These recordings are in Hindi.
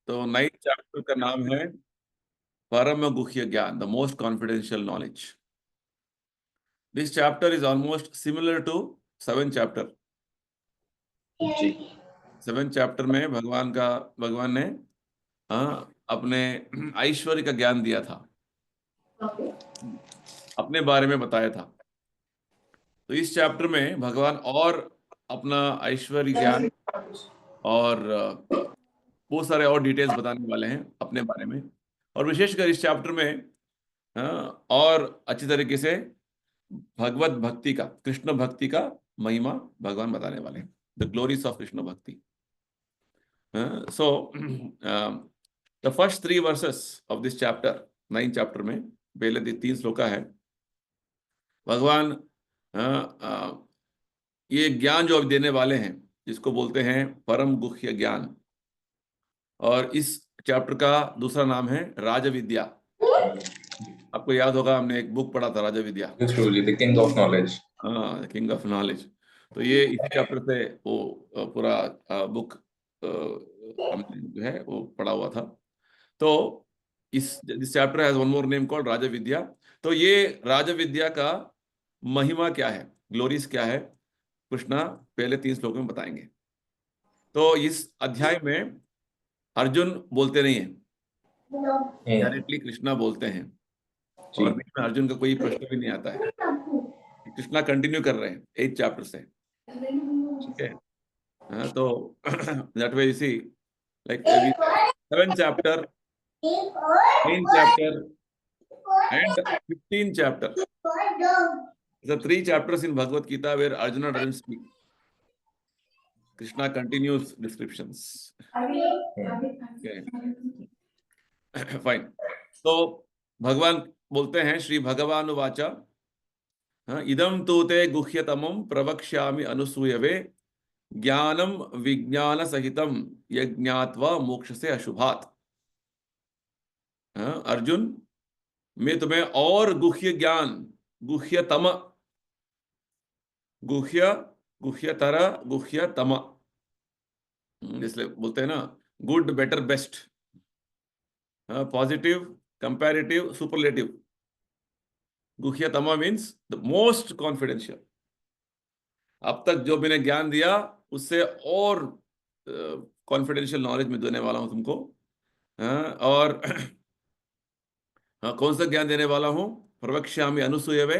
तो 9th चैप्टर का नाम है परम गुह्य ज्ञान, the most confidential knowledge. This chapter is almost similar to 7th chapter. जी 7th चैप्टर में भगवान ने अपने ऐश्वर्य का ज्ञान दिया था, अपने बारे में बताया था. तो इस चैप्टर में भगवान और अपना ऐश्वर्य ज्ञान और बहुत सारे और डिटेल्स बताने वाले हैं अपने बारे में. और विशेषकर इस चैप्टर में और अच्छी तरीके से भगवत भक्ति का, कृष्ण भक्ति का महिमा भगवान बताने वाले हैं, द ग्लोरीज ऑफ कृष्ण भक्ति. So the first 3 versus of this chapter, 9th chapter में पहले 3 श्लोका है. भगवान ये ज्ञान जो अब देने वाले हैं, जिसको बोलते हैं परम गुह्य ज्ञान. और इस चैप्टर का दूसरा नाम है राज विद्या. आपको याद होगा, हमने एक बुक पढ़ा था राज विद्या, truly the king of knowledge. हाँ, किंग ऑफ नॉलेज. तो ये इसी चैप्टर से वो पूरा बुक हमने जो है वो पढ़ा हुआ था. तो this chapter has one more name called Raj Vidya. तो ये राज विद्या का महिमा क्या है, ग्लोरीज क्या है, कृष्णा पहले 3 श्लोकों में बताएंगे. तो इस अध्याय में अर्जुन बोलते नहीं है, डायरेक्टली कृष्णा बोलते हैं. और बीच में अर्जुन का कोई प्रश्न भी नहीं आता है. कृष्णा कंटिन्यू कर रहे हैं 8th चैप्टर से. ठीक है. तो that way you see, like 7th chapter, 9th chapter and 15th chapter. The 3 chapters in Bhagavad Gita where Arjuna doesn't speak. Krishna continues descriptions. Okay. Fine. तो भगवान बोलते हैं, श्री भगवान वाचा इदम तु ते गुह्यतमं प्रवक्ष्यामि अनुसूयवे ज्ञानम विज्ञान सहितम यज्ञात्वा मोक्ष से अशुभात. अर्जुन, मैं तुम्हें और गुह्य ज्ञान, गुह्यतम, गुह्य, गुह्यतर, गुह्यतम, इसलिए बोलते हैं ना good, better, best, positive, comparative, superlative. गुह्यतम मीन्स द मोस्ट कॉन्फिडेंशियल. अब तक जो मैंने ज्ञान दिया उससे और कॉन्फिडेंशियल नॉलेज में देने वाला हूं तुमको. और कौन सा ज्ञान देने वाला हूं? प्रवक्ष्यामि अनुसूयवे,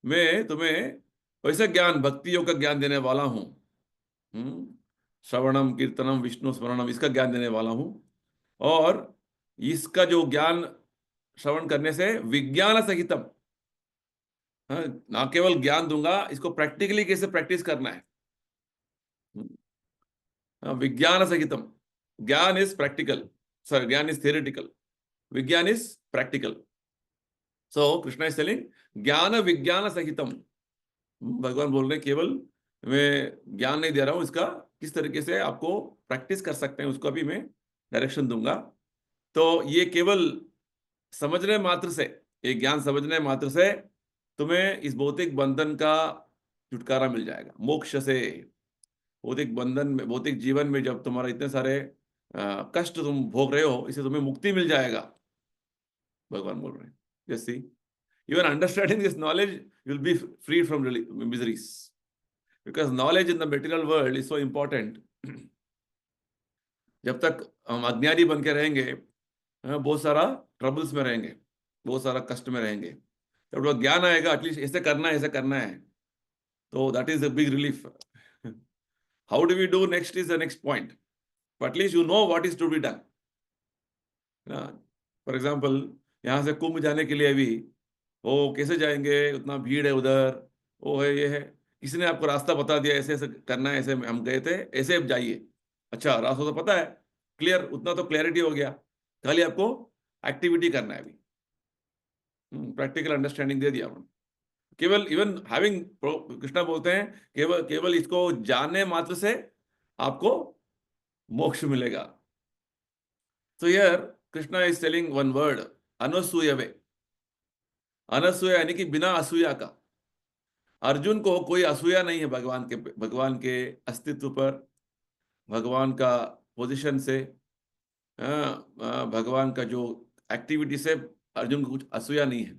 मैं तुम्हें वैसा ज्ञान, भक्ति योग का ज्ञान देने वाला हूं. श्रवणम कीर्तनम विष्णु स्मरणम, इसका ज्ञान देने वाला हूं. और इसका जो ज्ञान श्रवण करने से विज्ञान सहितम, ना केवल ज्ञान दूंगा, इसको प्रैक्टिकली कैसे प्रैक्टिस करना है. विज्ञान सहितम, ज्ञान इज प्रैक्टिकल, सॉरी ज्ञान इज थियोरेटिकल, विज्ञान is practical. So Krishna is telling ज्ञान विज्ञान सहितम. भगवान बोल रहे केवल मैं ज्ञान नहीं दे रहा हूं, इसका किस तरीके से आपको प्रैक्टिस कर सकते हैं उसको भी मैं डायरेक्शन दूंगा. तो ये केवल समझने मात्र से, ये ज्ञान समझने मात्र से तुम्हें इस भौतिक बंधन का छुटकारा मिल जाएगा, मोक्ष से. भौतिक बंधन में, भौतिक जीवन में जब तुम्हारे इतने सारे कष्ट तुम भोग रहे हो, इससे तुम्हें मुक्ति मिल जाएगा, भगवान बोल रहे हैं. जैसे even understanding this knowledge, you'll be freed from miseries, because knowledge in the material world is so important. जब तक हम अज्ञानी बन के रहेंगे, बहुत सारा ट्रबल्स में रहेंगे, बहुत सारा कष्ट में रहेंगे. जब वो ज्ञान आएगा, एटलीस्ट ऐसे करना है, ऐसे करना है, तो that is a big relief. How do we do next is the next point, but at least you know what is to be done. For example, यहाँ से कुंभ जाने के लिए भी वो कैसे जाएंगे, उतना भीड़ है उधर, वो है, ये है, किसी ने आपको रास्ता बता दिया, ऐसे ऐसे करना है, ऐसे हम गए थे, ऐसे अब जाइए. अच्छा, रास्ता तो पता है, क्लियर, उतना तो क्लैरिटी हो गया, खाली आपको एक्टिविटी करना है अभी. प्रैक्टिकल अंडरस्टैंडिंग दे दिया उन्होंने. केवल इवन हैविंग, कृष्णा बोलते हैं केवल केवल इसको जानने मात्र से आपको मोक्ष मिलेगा. तो here Krishna is telling one word, अनुसूयवे. अनसूया यानी कि बिना असूया का. अर्जुन को कोई असूया नहीं है भगवान के अस्तित्व पर, भगवान का पोजीशन से. भगवान का जो एक्टिविटी से अर्जुन को कुछ असूया नहीं है।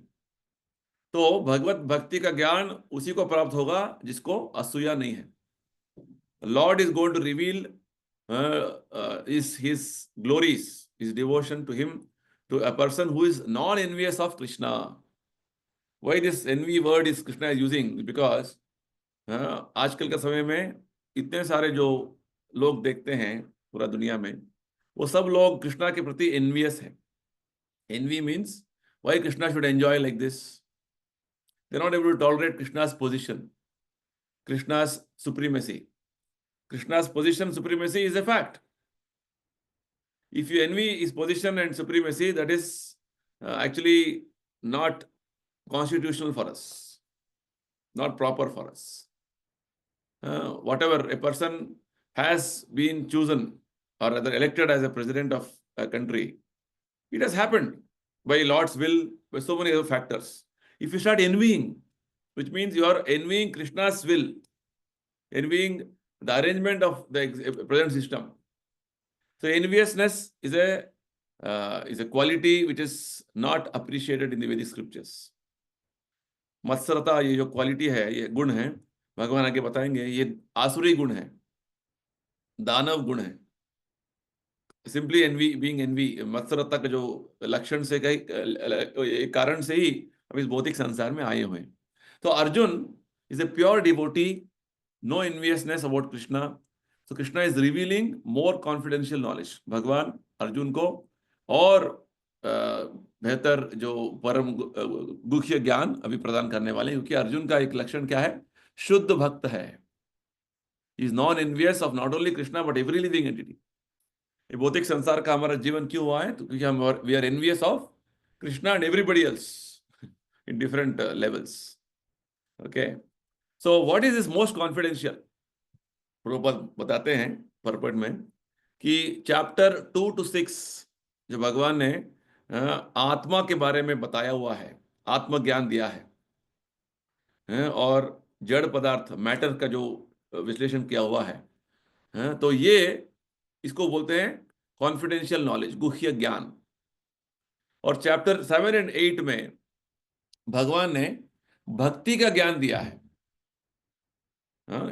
तो भगवत भक्ति का ज्ञान उसी को प्राप्त होगा जिसको असूया नहीं है। Lord is going to reveal is his glories, his devotion to him, to a person who is non-envious of Krishna. Why this envy word is Krishna is using? Because आजकल के समय में इतने सारे जो लोग देखते हैं पूरा दुनिया में, वो सब लोग कृष्णा के प्रति एनवियस है। Envy means why Krishna should enjoy like this. They're not able to tolerate Krishna's position, Krishna's supremacy. Krishna's position supremacy is a fact. If you envy his position and supremacy, that is actually not constitutional for us, not proper for us. Whatever a person has been chosen or rather elected as a president of a country, it has happened by Lord's will, by so many other factors. If you start envying, which means you are envying Krishna's will, envying the arrangement of the present system. So enviousness is a quality which is not appreciated in the Vedic scriptures. मत्सरता, ये जो क्वालिटी है, ये गुण है, भगवान आगे बताएंगे, ये आसुरी गुण है, दानव गुण है। सिंपली एनवी, बीइंग एनवी, मत्सरता का जो लक्षण से एक कारण से ही हम इस भौतिक संसार में आए हुए हैं। तो Arjun is a pure devotee, no enviousness about Krishna. So Krishna is revealing more confidential knowledge. भगवान अर्जुन को और बेहतर जो परम गुह्य ज्ञान अभी प्रदान करने वाले हैं, क्योंकि अर्जुन का एक लक्षण क्या है? शुद्ध भक्त है। He is non-envious of not only Krishna but every living entity. ये भौतिक संसार का हमारा जीवन क्यों हुआ है? तो क्योंकि हम we are envious of Krishna and everybody else in different levels. Okay. So what is this most confidential? Prabhupada बताते हैं परपट में कि चैप्टर 2 to 6 जो भगवान ने आत्मा के बारे में बताया हुआ है, आत्मज्ञान दिया है, और जड़ पदार्थ मैटर का जो विश्लेषण किया हुआ है, तो ये इसको बोलते हैं कॉन्फिडेंशियल नॉलेज, गुह्य ज्ञान। और चैप्टर 7 and 8 में भगवान ने भक्ति का ज्ञान दिया है,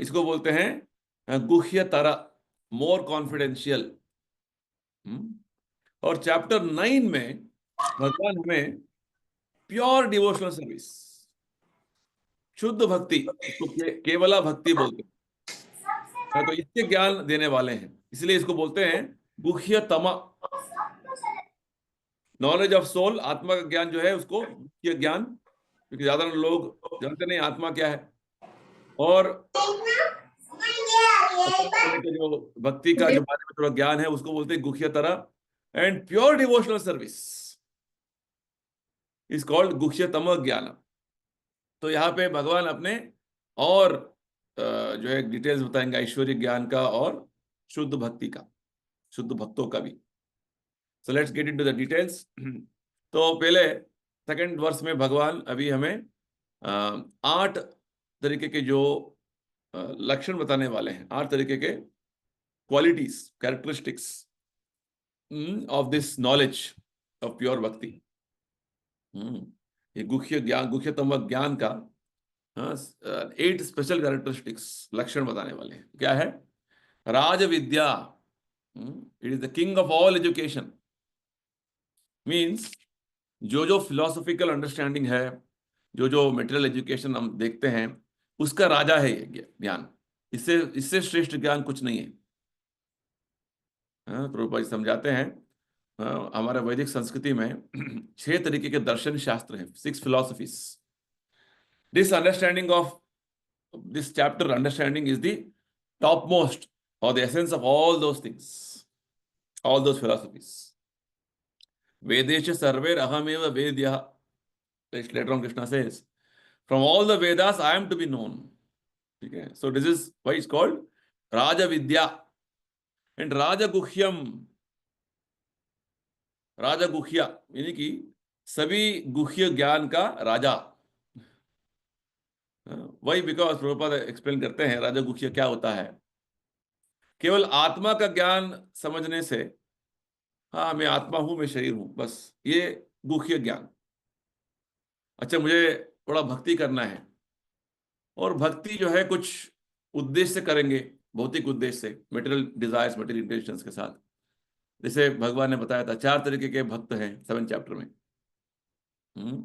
इसको बोलते हैं गुह्यतर, मोर कॉन्फिडेंशियल। और चैप्टर 9 में भगवान हमें प्योर डिवोशनल सर्विस, शुद्ध भक्ति, इसको केवला भक्ति बोलते हैं, तो इसके ज्ञान देने वाले हैं, इसलिए इसको बोलते हैं गुह्यतम। नॉलेज ऑफ सोल, आत्मा का ज्ञान जो है उसको गुह्य ज्ञान, क्योंकि ज्यादा लोग जानते नहीं आत्मा क्या है। और जो भक्ति का जो बारे में थोड़ा ज्ञान है उसको बोलते हैं गुह्यतर। And pure devotional service is called गुह्यतम ज्ञान। तो यहाँ पे भगवान अपने और जो है डिटेल्स बताएंगे ऐश्वर्य ज्ञान का और शुद्ध भक्ति का, शुद्ध भक्तों का भी। So let's get into the details. तो पहले सेकंड वर्स में भगवान अभी हमें 8 तरीके के जो लक्षण बताने वाले हैं, 8 तरीके के qualities, characteristics of this knowledge of pure भक्ति। ये गुह्य ज्ञान, गुह्यतम ज्ञान का 8 स्पेशल कैरेक्टरिस्टिक्स, लक्षण बताने वाले हैं। क्या है? Raj Vidya, it is the king of all education. Means जो फिलोसॉफिकल अंडरस्टैंडिंग है, जो मेटेरियल एजुकेशन हम देखते हैं, उसका राजा है ये ज्ञान। इससे श्रेष्ठ ज्ञान कुछ नहीं है। प्रभुपाद जी समझाते हैं, हमारे वैदिक संस्कृति में 6 तरीके के दर्शन शास्त्र हैं, 6 philosophies. This understanding of this chapter, understanding is the topmost or the essence of all those things, all those philosophies. Vedesha sarver ahameva vedya. Later on Krishna says, from all the Vedas I am to be known. Okay? So this is why it's called Raja Vidya and Raja Guhyam. राजा गुह्या यानी कि सभी गुह्य ज्ञान का राजा। वही बिकॉज प्रभुपाद एक्सप्लेन करते हैं राजा गुह्य क्या होता है। केवल आत्मा का ज्ञान समझने से हाँ मैं आत्मा हूं, मैं शरीर हूं, बस ये गुह्य ज्ञान। अच्छा मुझे थोड़ा भक्ति करना है, और भक्ति जो है कुछ उद्देश्य से करेंगे, भौतिक उद्देश्य से, मटेरियल डिजायर्स, मटेरियल इंटेंशंस के साथ। जैसे भगवान ने बताया था 4 तरीके के भक्त हैं 7 चैप्टर में। हम्म,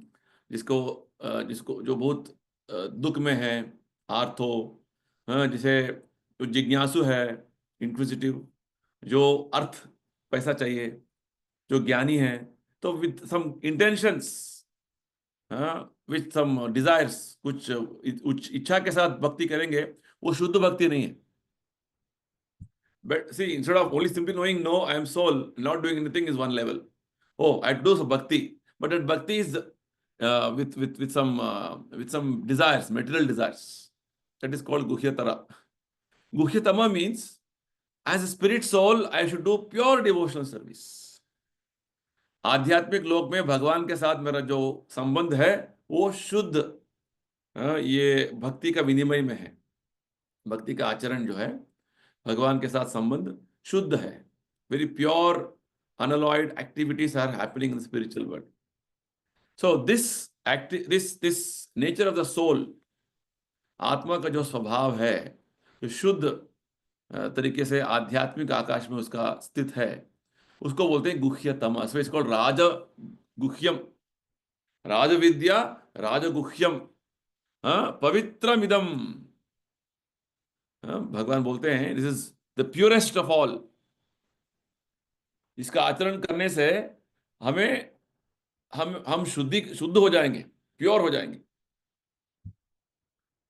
जिसको जिसको जो बहुत दुख में है, आर्थो, हाँ, जिसे जो जिज्ञासु है, इंक्विजिटिव, जो अर्थ पैसा चाहिए, जो ज्ञानी है। तो विद सम इंटेंशंस, हाँ, विद सम डिजायर्स, कुछ उच्च इच्छा के साथ भक्ति करेंगे, वो शुद्ध भक्ति नहीं है। But see, instead of only simply knowing, no, I am soul, not doing anything is one level. Oh, I do some bhakti, but that bhakti is with some desires, material desires. That is called guhyatara. Guhyatama means, as a spirit soul, I should do pure devotional service. आध्यात्मिक लोक में भगवान के साथ मेरा जो संबंध है वो शुद्ध, ये भक्ति का विनिमय में है। भक्ति का आचरण जो है, भगवान के साथ संबंध शुद्ध है। Very pure unalloyed activities are happening in spiritual world. So this nature of the soul, आत्मा का जो स्वभाव है, जो शुद्ध तरीके से आध्यात्मिक आकाश में उसका स्थित है, उसको बोलते हैं गुह्यतम। सो इट्स कॉल्ड राज गुह्यम, राज विद्या, राजगुह्यम, पवित्रमिदम। भगवान बोलते हैं this is the purest of all. इसका आचरण करने से हमें हम शुद्ध हो जाएंगे, प्योर हो जाएंगे।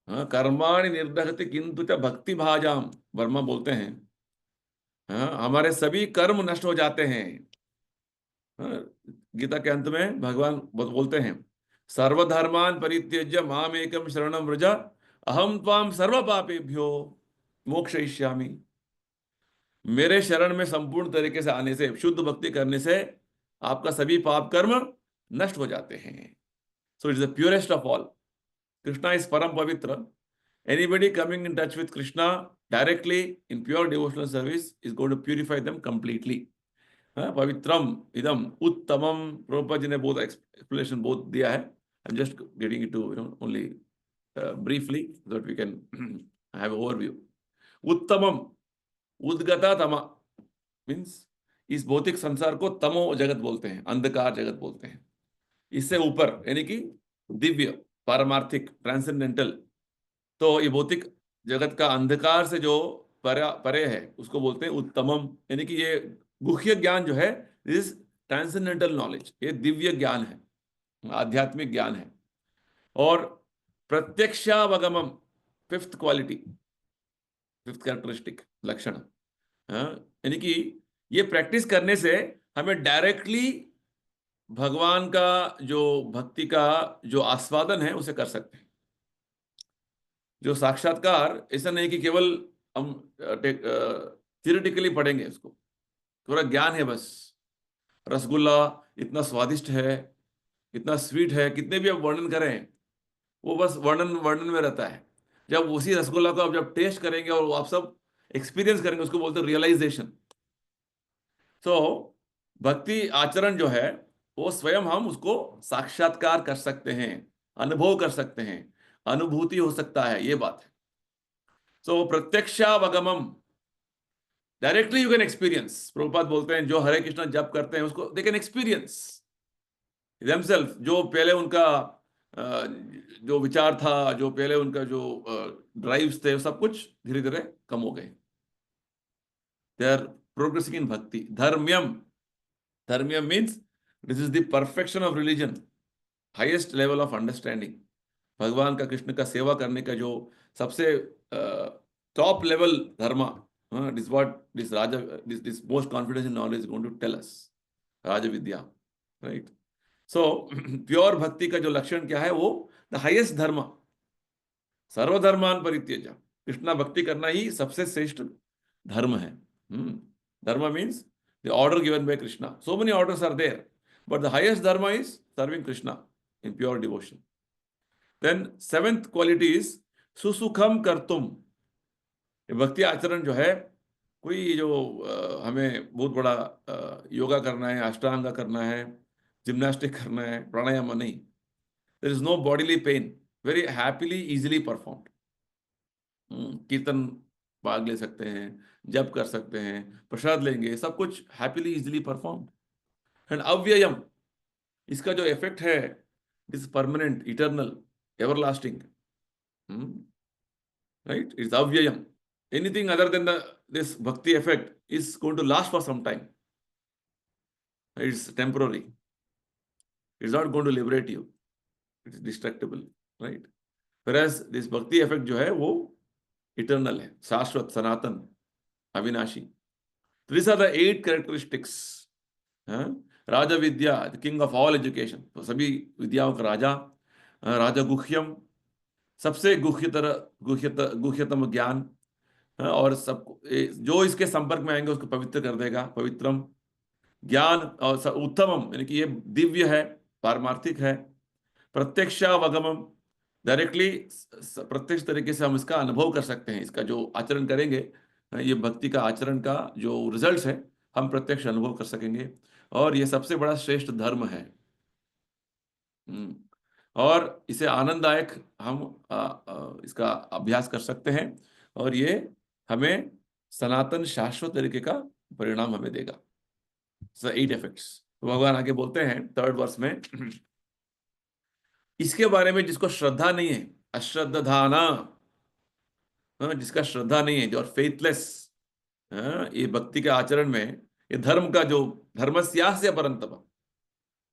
हाँ, कर्माणि निर्दहति किंतु च भक्ति भाजाम, वर्मा बोलते हैं। हाँ, हमारे सभी कर्म नष्ट हो जाते हैं। हाँ, गीता के अंत में भगवान बोलते हैं, सर्वधर्मान परित्यज्य माम एकम शरणम व्रज, अहम त्वाम सर्व पापेभ्यो मोक्षयिष्यामि। मेरे शरण में संपूर्ण तरीके से आने से, शुद्ध भक्ति करने से आपका सभी पाप कर्म नष्ट हो जाते हैं। So it's the purest of all. Krishna is परम पवित्र। Anybody coming in touch with Krishna directly in pure devotional service is going to purify them completely. पवित्रम इदम उत्तमम, प्रभुपाद जी ने बहुत एक्सप्लेनेशन बहुत दिया है। I am just getting it to only briefly so that we can have overview. उत्तमम, उद्गता तमा मीन्स इस भौतिक संसार को तमो जगत बोलते हैं, अंधकार जगत बोलते हैं। इससे ऊपर यानी कि दिव्य, पारमार्थिक, ट्रांसेंडेंटल। तो ये भौतिक जगत का अंधकार से जो परे है उसको बोलते हैं उत्तमम। यानी कि ये गुह्य ज्ञान जो है, दिस ट्रांसेंडेंटल नॉलेज, ये दिव्य ज्ञान है, आध्यात्मिक ज्ञान है। और प्रत्यक्षावगमम, फिफ्थ क्वालिटी, फिफ्थ कैरेक्टरिस्टिक, लक्षण, यानी कि ये प्रैक्टिस करने से हमें डायरेक्टली भगवान का जो भक्ति का जो आस्वादन है उसे कर सकते हैं। जो साक्षात्कार ऐसा नहीं कि केवल हम थियोरेटिकली पढ़ेंगे उसको, थोड़ा ज्ञान है बस। रसगुल्ला इतना स्वादिष्ट है, इतना स्वीट है, कितने भी आप वर्णन करें वो बस वर्णन वर्णन में रहता है। जब उसी रसगुल्ला को आप जब टेस्ट करेंगे और आप सब एक्सपीरियंस करेंगे, उसको बोलते हैं रियलाइजेशन। तो भक्ति आचरण जो है वो स्वयं हम उसको साक्षात्कार कर सकते हैं, अनुभव कर सकते हैं, अनुभूति हो सकता है, ये बात है। सो प्रत्यक्षावगमम, directly you can experience. Prabhupada बोलते हैं जो हरे कृष्ण जप करते हैं उसको दे कैन एक्सपीरियंस देमसेल्फ। जो पहले उनका जो विचार था, जो पहले उनका जो ड्राइव्स थे, सब कुछ धीरे धीरे कम हो गए। They are progressing in bhakti. धर्म्यम, धर्म्यम means this is the perfection of religion, highest level of understanding. भगवान का, कृष्ण का सेवा करने का जो सबसे टॉप लेवल धर्म, this what this raja, this most confidence knowledge going to tell us, Raj Vidya, right. So pure bhakti का जो लक्षण क्या है, वो द हाईएस्ट धर्म, सर्वधर्मान परित्यज्य। कृष्णा भक्ति करना ही सबसे श्रेष्ठ धर्म है। धर्म means the order given by Krishna. So many orders are there, but the highest dharma is serving Krishna in pure devotion. Then seventh quality is सुसुखम कर्तुम। भक्ति आचरण जो है कोई जो हमें बहुत बड़ा योगा करना है, अष्टांगा करना है, जिम्नास्टिक करना है, प्राणायाम नहीं। There is no bodily pain, very happily easily performed. कीर्तन भाग ले सकते हैं, जप कर सकते हैं, प्रसाद लेंगे, सब कुछ हैप्पीली इजीली परफॉर्म्ड। एंड अव्ययम, इसका जो इफेक्ट है is permanent, eternal, everlasting, right? It's avyayam. Anything other than this bhakti effect is going to last for some time. It's temporary. It's not going to liberate you. It's destructible, right? Whereas this bhakti effect जो है वो eternal है, शाश्वत, सनातन, अविनाशी. These are the 8 characteristics. Raja Vidya, the king of all education. तो सभी विद्याओं का राजा, राजा गुह्यम, सबसे गुह्यतम ज्ञान, और सब जो इसके संपर्क में आएंगे उसको पवित्र कर देगा, पवित्रम ज्ञान। और उत्तमम, यानी कि ये दिव्य है, पारमार्थिक है। प्रत्यक्षावगमम, डायरेक्टली प्रत्यक्ष तरीके से हम इसका अनुभव कर सकते हैं, इसका जो आचरण करेंगे, ये भक्ति का आचरण का जो रिजल्ट्स है हम प्रत्यक्ष अनुभव कर सकेंगे। और ये सबसे बड़ा श्रेष्ठ धर्म है। और इसे आनंददायक हम इसका अभ्यास कर सकते हैं, और ये हमें सनातन शाश्वत तरीके का परिणाम हमें देगा। 8 इफेक्ट्स। तो भगवान आगे बोलते हैं 3rd वर्स में, इसके बारे में जिसको श्रद्धा नहीं है, अश्रद्धाना, जिसका श्रद्धा नहीं है, जो फेथलेस, ये भक्ति के आचरण में, ये धर्म का जो धर्मस्यास्य परंतप,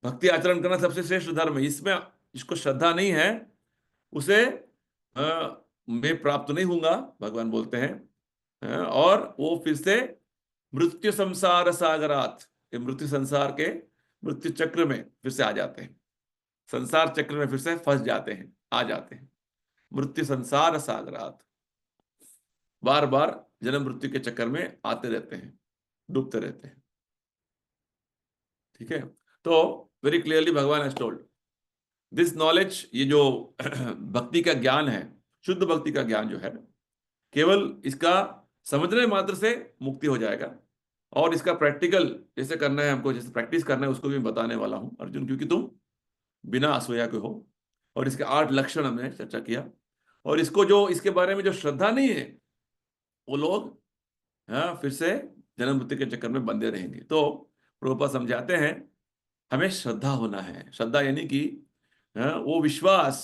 भक्ति आचरण करना सबसे श्रेष्ठ धर्म है, इसमें जिसको श्रद्धा नहीं है उसे मैं प्राप्त नहीं होऊंगा, भगवान बोलते हैं। और वो फिर से मृत्यु संसार सागरात, ये मृत्यु संसार के मृत्यु चक्र में फिर से आ जाते हैं, संसार चक्र में फिर से फंस जाते हैं, आ जाते हैं। मृत्यु संसार सागरात, बार बार जन्म मृत्यु के चक्कर में आते रहते हैं, डूबते रहते हैं। ठीक है, तो वेरी क्लियरली भगवान हैज टोल्ड दिस नॉलेज, ये जो भक्ति का ज्ञान है, शुद्ध भक्ति का ज्ञान जो है, केवल इसका समझने मात्र से मुक्ति हो जाएगा। और इसका प्रैक्टिकल जैसे करना है हमको, जैसे प्रैक्टिस करना है, उसको भी बताने वाला हूं अर्जुन, क्योंकि तुम बिना असूया के हो। और इसके 8 लक्षण हमने चर्चा किया। और इसको जो इसके बारे में जो श्रद्धा नहीं है, वो लोग फिर से जन्म मृत्यु के चक्कर में बंधे रहेंगे। तो प्रभुपाद समझाते हैं हमें श्रद्धा होना है। श्रद्धा यानी कि वो विश्वास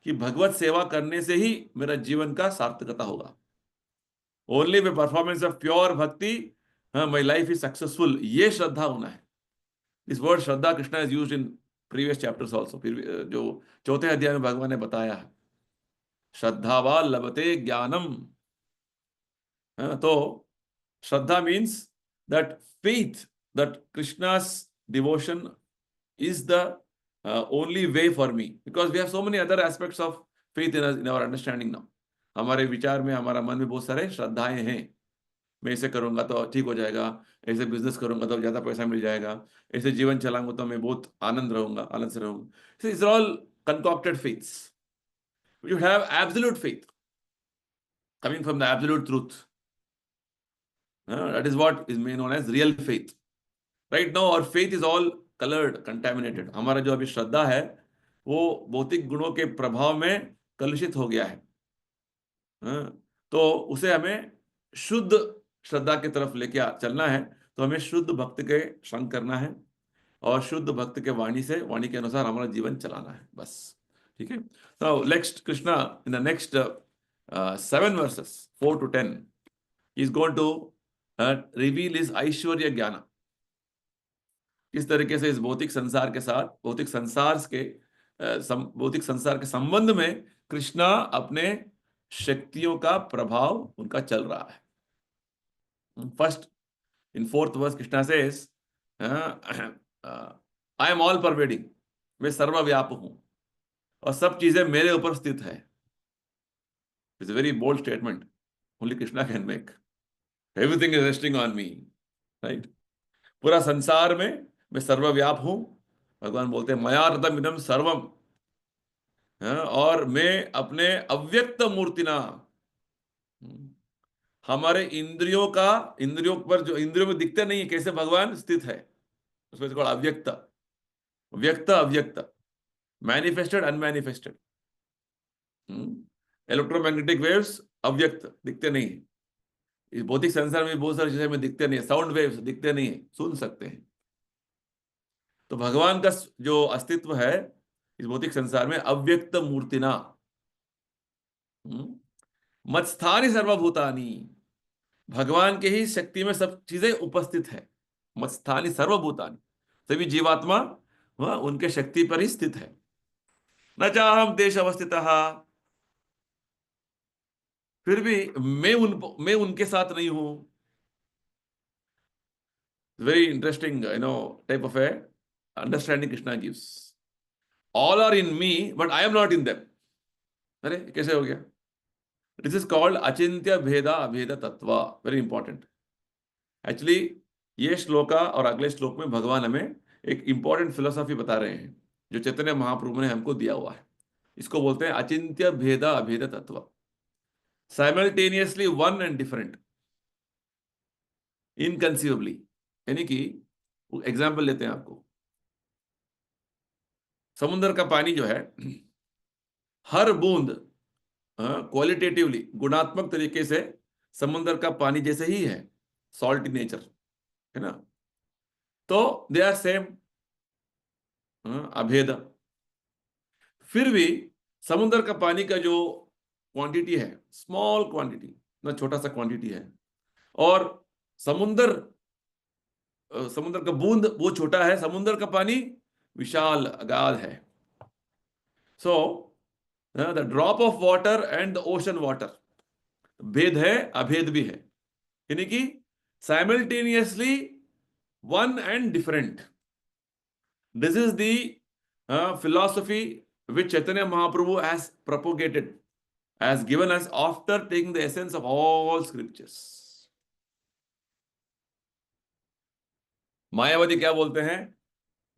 कि भगवत सेवा करने से ही मेरा जीवन का सार्थकता होगा। Only by performance of pure भक्ति माय लाइफ इज सक्सेसफुल, ये श्रद्धा होना है। This word Shraddha Krishna is used in previous chapters also. जो 4थे अध्याय में भगवान ने बताया है, श्रद्धावा लभते ज्ञानम। तो श्रद्धा means that faith that Krishna's devotion is the only way for me, because we have so many other aspects of faith in our understanding now. हमारे विचार में, हमारा मन में बहुत सारे श्रद्धाएं हैं। मैं ऐसे करूंगा तो ठीक हो जाएगा, ऐसे बिजनेस करूंगा तो ज्यादा पैसा मिल जाएगा, ऐसे जीवन चलाऊंगा तो मैं बहुत आनंद से रहूंगा। So these are all concocted faiths. We should have absolute faith coming from the absolute truth. That is what is known as real faith. Right now our faith is all colored, contaminated. हमारा जो अभी श्रद्धा है वो भौतिक गुणों के प्रभाव में कलुषित हो गया है। तो उसे हमें शुद्ध श्रद्धा की तरफ लेके चलना है। तो हमें शुद्ध भक्त के संग करना है और शुद्ध भक्त के वाणी के अनुसार हमारा जीवन चलाना है, बस। ठीक है। तो next Krishna in the next 7 verses 4 to 10 is going to reveal his ऐश्वर्य ज्ञान। किस तरीके से इस भौतिक संसार के साथ, भौतिक संसार के संबंध में कृष्णा अपने शक्तियों का प्रभाव उनका चल रहा है। First in 4th verse Krishna says I am all pervading, मैं सर्वव्याप हूं और सब चीजें मेरे ऊपर स्थित है। It's a very bold statement, only Krishna can make. Everything is resting on me, right. पूरा संसार में मैं सर्वव्याप हूं। भगवान बोलते हैं मया रतम इदम सर्वम, और मैं अपने अव्यक्त मूर्तिना, हमारे इंद्रियों पर, जो इंद्रियों में दिखते नहीं है, कैसे भगवान स्थित है, उसमें थोड़ा अव्यक्त, व्यक्त अव्यक्त, मैनिफेस्टेड अनमैनिफेस्टेड। इलेक्ट्रोमैग्नेटिक वेव्स अव्यक्त, दिखते नहीं है। इस भौतिक संसार में बहुत सारी चीजें में दिखते नहीं है, साउंड वेव्स दिखते नहीं है, सुन सकते हैं। तो भगवान का जो अस्तित्व है इस भौतिक संसार में, अव्यक्त मूर्तिना, मत्स्थानि सर्वभूतानि, भगवान के ही शक्ति में सब चीजें उपस्थित है। मत्स्थानि सर्वभूतानि, सभी जीवात्मा वह उनके शक्ति पर ही स्थित है। न चाहम देश अवस्थितः, फिर भी मैं उनके साथ नहीं हूं। Very interesting type of a understanding Krishna gives. All are in me but I am not in them. अरे कैसे हो गया? दिस इज कॉल्ड अचिंत्य भेदा अभेद तत्व। Very important. एक्चुअली ये श्लोका और अगले श्लोक में भगवान हमें एक इंपॉर्टेंट फिलोसॉफी बता रहे हैं, जो चैतन्य महाप्रभु ने हमको दिया हुआ है। इसको बोलते हैं अचिंत्य भेदा अभेद तत्व। Simultaneously one and different, inconceivably. यानी कि एग्जाम्पल लेते हैं आपको। समुद्र का पानी जो है, हर बूंद क्वालिटेटिवली, गुणात्मक तरीके से समुद्र का पानी जैसे ही है, सॉल्ट नेचर है ना, तो दे आर सेम, अभेद। फिर भी समुद्र का पानी का जो क्वांटिटी है, स्मॉल क्वांटिटी, ना छोटा सा क्वांटिटी है, और समुद्र समुद्र का बूंद वो छोटा है, समुद्र का पानी विशाल अगाध है। So the drop of water and the ocean water, भेद है, अभेद भी है, यानी कि simultaneously one and different. This is the philosophy which Chaitanya Mahaprabhu has propagated, has given us after taking the essence of all scriptures. मायावादी क्या बोलते हैं?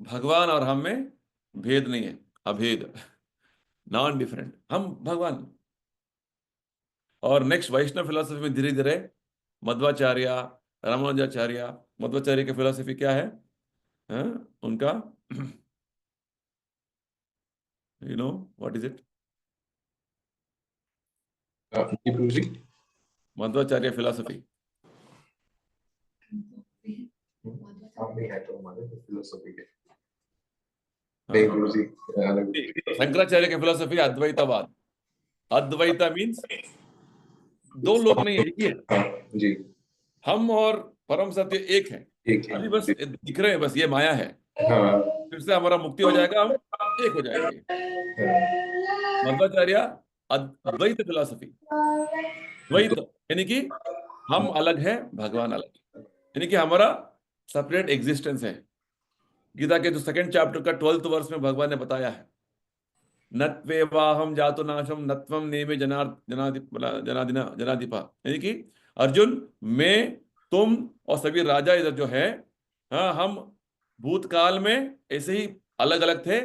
भगवान और हम में भेद नहीं है, अभेद, नॉन डिफरेंट, हम भगवान। और नेक्स्ट वैष्णव फिलोसफी में धीरे धीरे मध्वाचार्य, रामानुजाचार्य, मध्वाचार्य की फिलोसफी क्या है? उनका you know what is it? Madhvacharya philosophy. Shankaracharya की फिलोसफी अद्वैतवाद। अद्वैता मीन्स दो लोग नहीं है, एक ही है जी। हम और परम सत्य एक है, एक है। अभी बस दिख रहे हैं, बस ये माया है। हाँ। फिर से हमारा मुक्ति हो जाएगा, हम एक हो जाएंगे। मध्वाचार्य अद्वैत फिलोसफी, द्वैत यानी कि हम अलग है, भगवान अलग है, यानी कि हमारा सेपरेट एग्जिस्टेंस है। गीता के जो सेकंड चैप्टर का 12th वर्स में भगवान ने बताया है, नत्वेवाहम जातु नाशम नत्वम नेमे जनाधिपा, यानी कि अर्जुन, मैं, तुम और सभी राजा इधर जो है, हाँ, हम भूतकाल में ऐसे ही अलग अलग थे,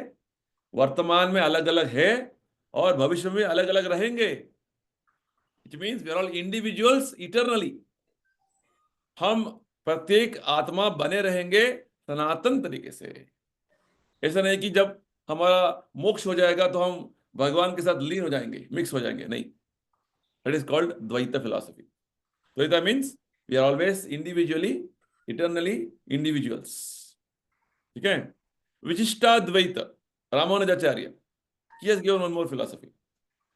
वर्तमान में अलग अलग है, और भविष्य में अलग अलग रहेंगे। It means we are all individuals eternally. हम प्रत्येक आत्मा बने रहेंगे सनातन तरीके से। ऐसा नहीं कि जब हमारा मोक्ष हो जाएगा तो हम भगवान के साथ लीन हो जाएंगे, मिक्स हो जाएंगे, नहीं। That is called Dvaita philosophy. Dvaita means we are always individually, eternally individuals. ठीक है। विशिष्टाद्वैत, Ramanujacharya, he has given one more philosophy.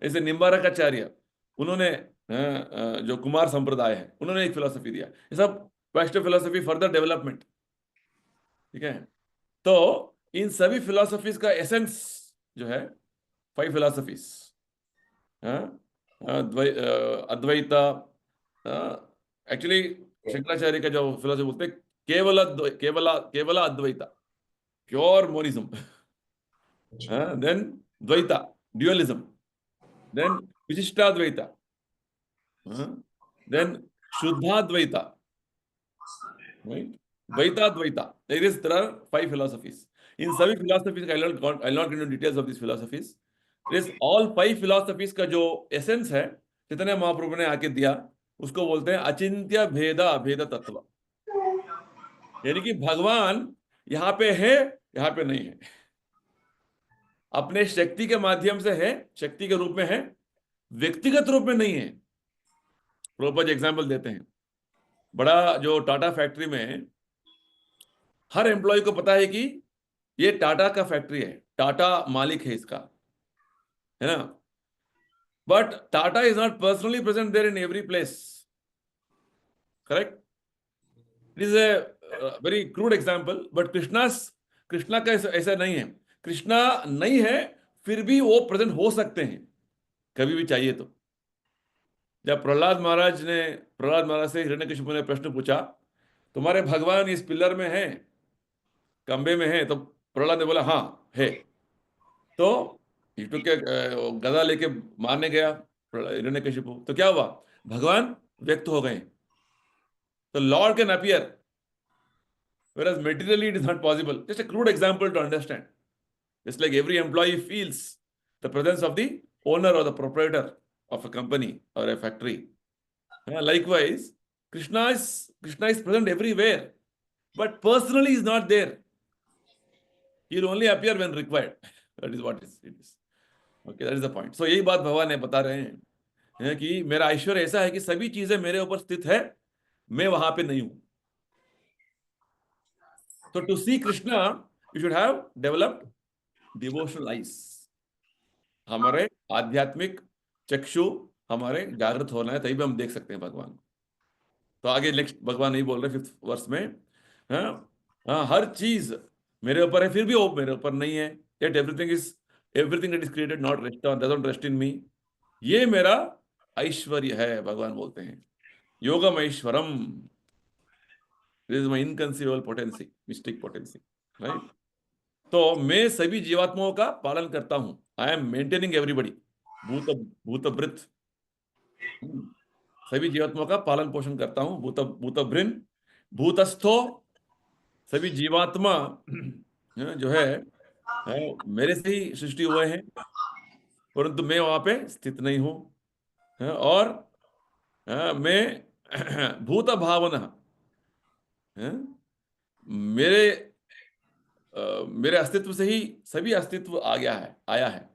ऐसे निम्बारकाचार्य, उन्होंने जो कुमार संप्रदाय है, उन्होंने एक फिलोसफी दिया। ये सब वैष्णव फिलोसफी फर्दर डेवलपमेंट। ठीक है। तो इन सभी फिलोसफीज का एसेंस जो है, 5 फिलोसफीज, अद्वैता, एक्चुअली शंकराचार्य का जो फिलोसफी बोलते हैं केवल Advaita, pure monism, then Dvaita, dualism, then Vishishtadvaita, then Shuddhadvaita, right? Dvaitadvaita. There are 5 philosophies. इन सभी philosophies का I'll not get into details of these philosophies. There is all 5 philosophies का जो essence है, चैतन्य महाप्रभु ने आके दिया, उसको बोलते हैं अचिंत्य भेद अभेद तत्व। यानी कि भगवान यहाँ पे है, यहाँ पे नहीं है, अपने शक्ति के माध्यम से है, शक्ति के रूप में है, व्यक्तिगत रूप में नहीं है। प्रभुपाद एग्जाम्पल देते हैं, बड़ा जो टाटा फैक्ट्री में हर एम्प्लॉय को पता है कि ये टाटा का फैक्ट्री है, टाटा मालिक है इसका, है ना। But Tata is not personally present there in every place, correct. It is a very crude example, but Krishna का ऐसा नहीं है। कृष्णा नहीं है, फिर भी वो प्रेजेंट हो सकते हैं कभी भी चाहिए तो। जब प्रहलाद महाराज से हिरण्यकशिपु ने प्रश्न पूछा, तुम्हारे भगवान इस पिलर में है, खंबे में है, तो प्रहलाद ने बोला हाँ है। तो हिटू के गदा लेके मारने गया हिरण्यकशिपु, तो क्या हुआ, भगवान व्यक्त हो गए। तो Lord can appear, whereas materially it is not possible. Just a crude example to understand. Just like every employee feels the presence of the owner or the proprietor of a company or a factory. Likewise, Krishna is present everywhere, but personally is not there. He will only appear when required. That is what it is. Okay, that is the point. So यही बात भगवान ने बता रहे हैं कि मेरा ऐश्वर्य ऐसा है कि सभी चीजें मेरे ऊपर स्थित है, मैं वहां पे नहीं हूं। So to see Krishna, you should have developed devotional eyes, हमारे आध्यात्मिक चक्षु हमारे जागृत होना है, तभी भी हम देख सकते हैं भगवान। तो आगे नेक्स्ट भगवान नहीं बोल रहे 5th वर्ष में, हाँ हाँ हर चीज मेरे ऊपर है, फिर भी वो मेरे ऊपर नहीं है। Yet everything that is created not rest on doesn't rest in me. ये मेरा ऐश्वर्य है, भगवान बोलते हैं योगम ऐश्वरम, this is my inconceivable potency, mystic potency, right. तो मैं सभी जीवात्माओं का पालन करता हूं, आई एम मेंटेनिंग एवरीबडी, भूत भूत भृत, सभी जीवात्माओं का पालन पोषण करता हूं, भूत भूत भृन भूतस्थो, सभी जीवात्मा जो है मेरे से ही सृष्टि हुए हैं, परंतु मैं वहां पे स्थित नहीं हूं। और मैं भूत भावना, मेरे मेरे अस्तित्व से ही सभी अस्तित्व आया है,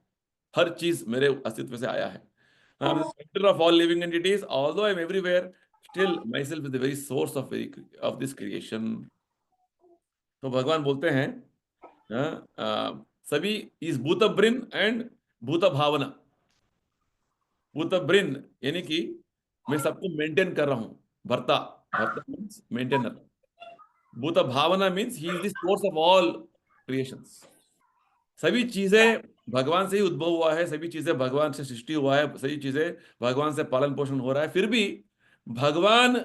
हर चीज मेरे अस्तित्व से आया है। I'm the center of all living entities, although I'm everywhere, still myself is the very source of this creation. तो भगवान बोलते हैं सभी इस भूत ब्रिन एंड भूत भावना। भूत ब्रिन यानी कि मैं सबको मेंटेन कर रहा हूं, भरता भरता मीन्स मेंटेनर। भूत भावना means he is the source of all creations. सभी चीजें भगवान से ही उद्भव हुआ है, सभी चीजें भगवान से सृष्टि हुआ है, सभी चीजें भगवान से पालन पोषण हो रहा है, फिर भी भगवान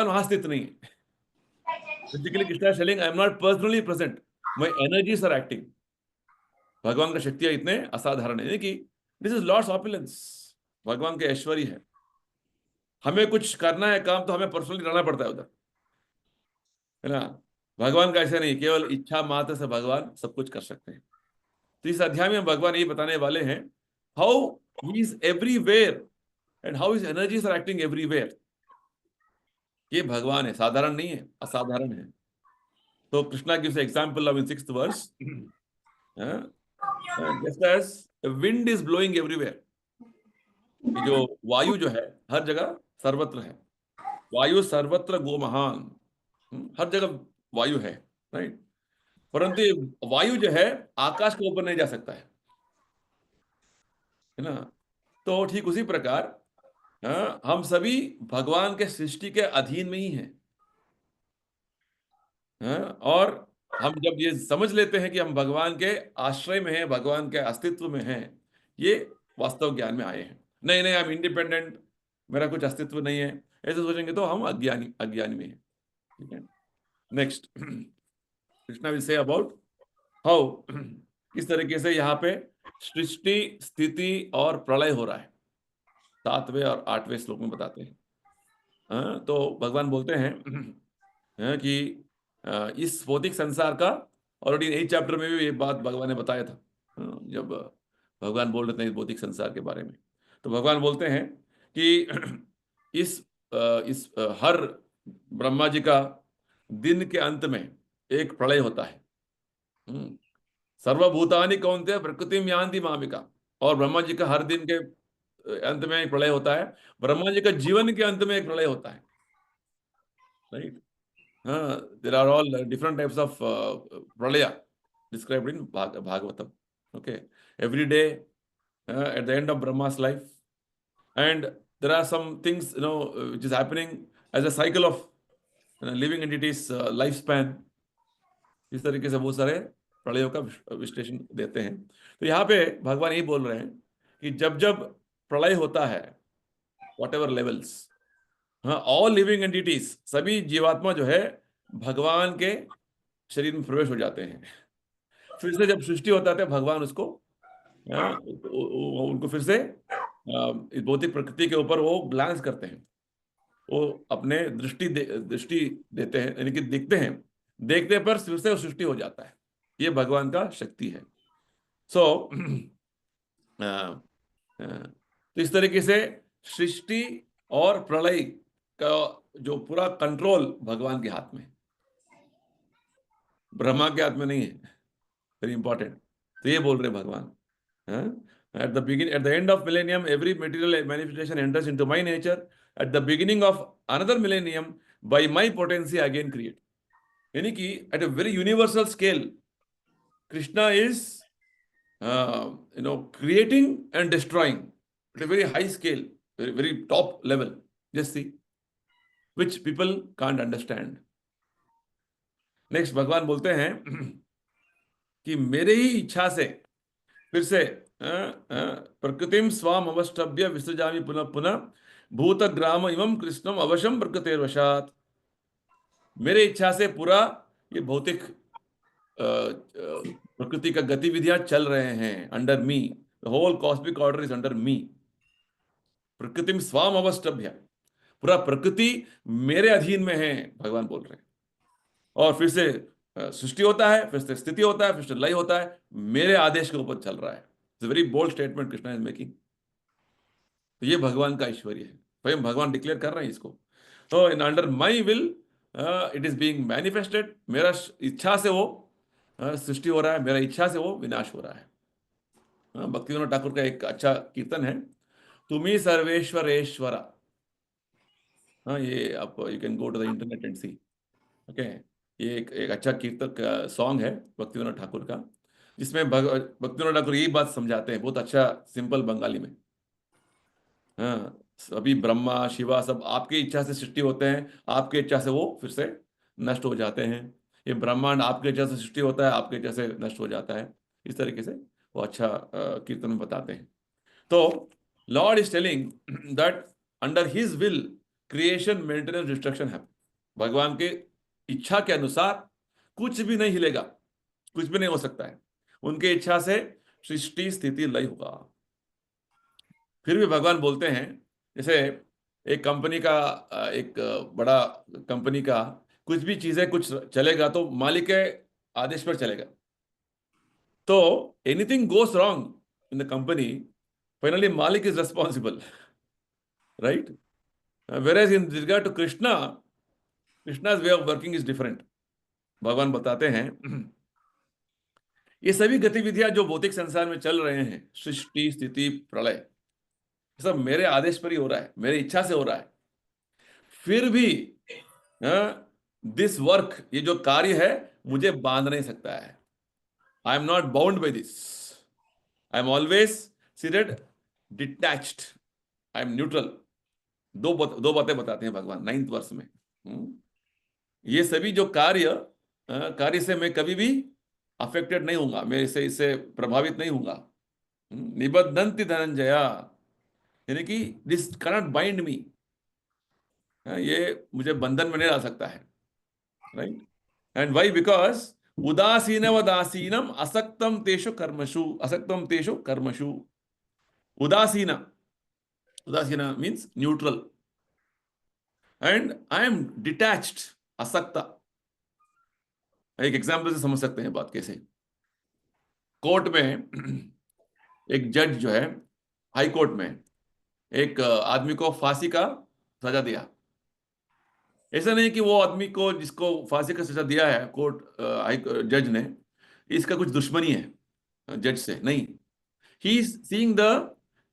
वहां स्थित नहीं है। Basically Krishna is telling I am not personally present, my energies are acting. भगवान का शक्तियां इतने असाधारण है कि दिस इज लॉर्ड्स ऑपुलेंस, भगवान के ऐश्वर्य है। हमें कुछ करना है काम तो हमें पर्सनली रहना पड़ता है उधर, है ना। भगवान का ऐसा नहीं, केवल इच्छा मात्र से भगवान सब कुछ कर सकते हैं। तो इस अध्याय में भगवान ये बताने वाले हैं how he is everywhere and how his energies are acting everywhere. ये भगवान है, साधारण नहीं है, असाधारण है। तो Krishna gives example of in 6th verse, just as wind is blowing everywhere, जो वायु जो है हर जगह सर्वत्र है, वायु सर्वत्र गो महान, हर जगह वायु है, राइट। परंतु ये वायु जो है आकाश के ऊपर नहीं जा सकता है ना। तो ठीक उसी प्रकार हम सभी भगवान के सृष्टि के अधीन में ही हैं। और हम जब ये समझ लेते हैं कि हम भगवान के आश्रय में हैं, भगवान के अस्तित्व में हैं, ये वास्तव ज्ञान में आए हैं। नहीं नहीं, हम इंडिपेंडेंट, मेरा कुछ अस्तित्व नहीं है, ऐसे सोचेंगे तो हम अज्ञानी में हैं। ठीक है, next Krishna will say about how, किस तरीके से यहाँ पे सृष्टि स्थिति और प्रलय हो रहा है, 7वें और 8वें श्लोक में बताते हैं। तो भगवान बोलते हैं कि इस भौतिक संसार का, ऑलरेडी 8th चैप्टर में भी ये बात भगवान ने बताया था, जब भगवान बोल रहे थे इस भौतिक संसार के बारे में। तो भगवान बोलते हैं कि हर ब्रह्मा जी का दिन के अंत में एक प्रलय होता है। सर्वभूतानि कौन्तेय प्रकृतिम यान्ति मामिका। और ब्रह्मा जी का हर दिन के अंत में एक प्रलय होता है। ब्रह्मा जी का जीवन के अंत में एक प्रलय होता है, राइट? हाँ, there are all different types of प्रलय described in Bhagavatam. Okay, every day at the end of Brahma's life, and there are some things which is happening as a cycle of living entities lifespan। इस तरीके से बहुत सारे प्रलयों का विश्लेषण देते हैं। तो यहाँ पे भगवान यही बोल रहे हैं कि जब जब प्रलय होता है, वॉट एवर लेवल्स, हाँ, ऑल लिविंग एंटिटीज, सभी जीवात्मा जो है भगवान के शरीर में प्रवेश हो जाते हैं। फिर से जब सृष्टि होता है भगवान उसको उनको फिर से इस भौतिक प्रकृति के ऊपर वो ग्लांस करते हैं, वो अपने दृष्टि देते हैं, यानी कि दिखते हैं, देखते पर फिर से वो सृष्टि हो जाता है। ये भगवान का शक्ति है। सो तो इस तरीके से सृष्टि और प्रलय का जो पूरा कंट्रोल भगवान के हाथ में, ब्रह्मा के हाथ में नहीं है। Very important. तो ये बोल रहे भगवान, at the end of millennium, every material manifestation enters into my nature. At the beginning of another millennium, by my potency again create. यानी कि at a very universal scale, Krishna is creating and destroying at a very high scale, very, very top level. Just see, which people can't understand. Next, भगवान बोलते हैं कि मेरे ही इच्छा से फिर से प्रकृतिम स्वाम अवष्टभ्य विसृजामि पुनः पुनः भूतग्राम इमं कृष्णम अवशम प्रकृतिर्वशात्। मेरे इच्छा से पूरा ये भौतिक प्रकृति का गतिविधियां चल रहे हैं under me. The whole cosmic order is under me. प्रकृतिम स्वाम अवष्टभ्य, पूरा प्रकृति मेरे अधीन में है, भगवान बोल रहे हैं। और फिर से सृष्टि होता है, फिर से स्थिति होता है, फिर से लय होता है, मेरे आदेश के ऊपर चल रहा है। It's very bold statement Krishna is making. तो ये भगवान का ऐश्वर्य है, स्वयं भगवान डिक्लेयर कर रहे हैं इसको। तो in under my will it is being manifested. मेरा इच्छा से वो सृष्टि हो रहा है, मेरा इच्छा से वो विनाश हो रहा है। भक्तिविनोद ठाकुर का एक अच्छा कीर्तन है, तुम्ही सर्वेश्वरेश्वरा। ये आप you can go to the internet and see. Okay, ये एक अच्छा कीर्तक सॉन्ग है भक्तिविनोद ठाकुर का, जिसमें भक्तिविनोद ठाकुर यही बात समझाते हैं बहुत अच्छा सिंपल बंगाली में। हाँ, सभी ब्रह्मा शिवा सब आपकी इच्छा से सृष्टि होते हैं, आपकी इच्छा से वो फिर से नष्ट हो जाते हैं। ये ब्रह्मांड आपकी इच्छा से सृष्टि होता है, आपकी इच्छा से नष्ट हो जाता है। इस तरीके से वो अच्छा कीर्तन में बताते हैं। तो Lord is telling that under his will creation maintenance destruction है। भगवान के इच्छा के अनुसार कुछ भी नहीं हिलेगा, कुछ भी नहीं हो सकता है। उनके इच्छा से सृष्टि स्थिति लय होगा। फिर भी भगवान बोलते हैं, जैसे एक कंपनी का एक बड़ा कंपनी का कुछ भी चीजें कुछ चलेगा तो मालिक के आदेश पर चलेगा। तो anything goes wrong in the company, finally मालिक is responsible, right? Whereas in regard to Krishna, Krishna's way of working is different. भगवान बताते हैं ये सभी गतिविधियां जो भौतिक संसार में चल रहे हैं, सृष्टि स्थिति प्रलय, सब मेरे आदेश पर ही हो रहा है, मेरी इच्छा से हो रहा है। फिर भी दिस वर्क, ये जो कार्य है, मुझे बांध नहीं सकता है। I am not bound by this. I am always seated detached, I am neutral. दो बातें बताते हैं भगवान 9th वर्ष में। ये सभी जो कार्य से मैं कभी भी अफेक्टेड नहीं होऊंगा, मैं इससे प्रभावित नहीं होऊंगा। निबद्धन्ति धनंजया, यानी कि दिस कैनॉट बाइंड मी, ये मुझे बंधन में नहीं डाल सकता है, राइट? And Y? बिकॉज उदासीन वदासीनम असक्तम तेषु कर्मसु, असक्तम तेषु कर्मसु। उदासीन, उदासीन means neutral, and I am detached, असक्ता। एक एग्जाम्पल से समझ सकते हैं बात कैसे। कोर्ट में एक जज जो है, हाई कोर्ट में एक आदमी को फांसी का सजा दिया। ऐसा नहीं कि वो आदमी को जिसको फांसी का सजा दिया है कोर्ट हाई जज ने, इसका कुछ दुश्मनी है जज से, नहीं। He is seeing the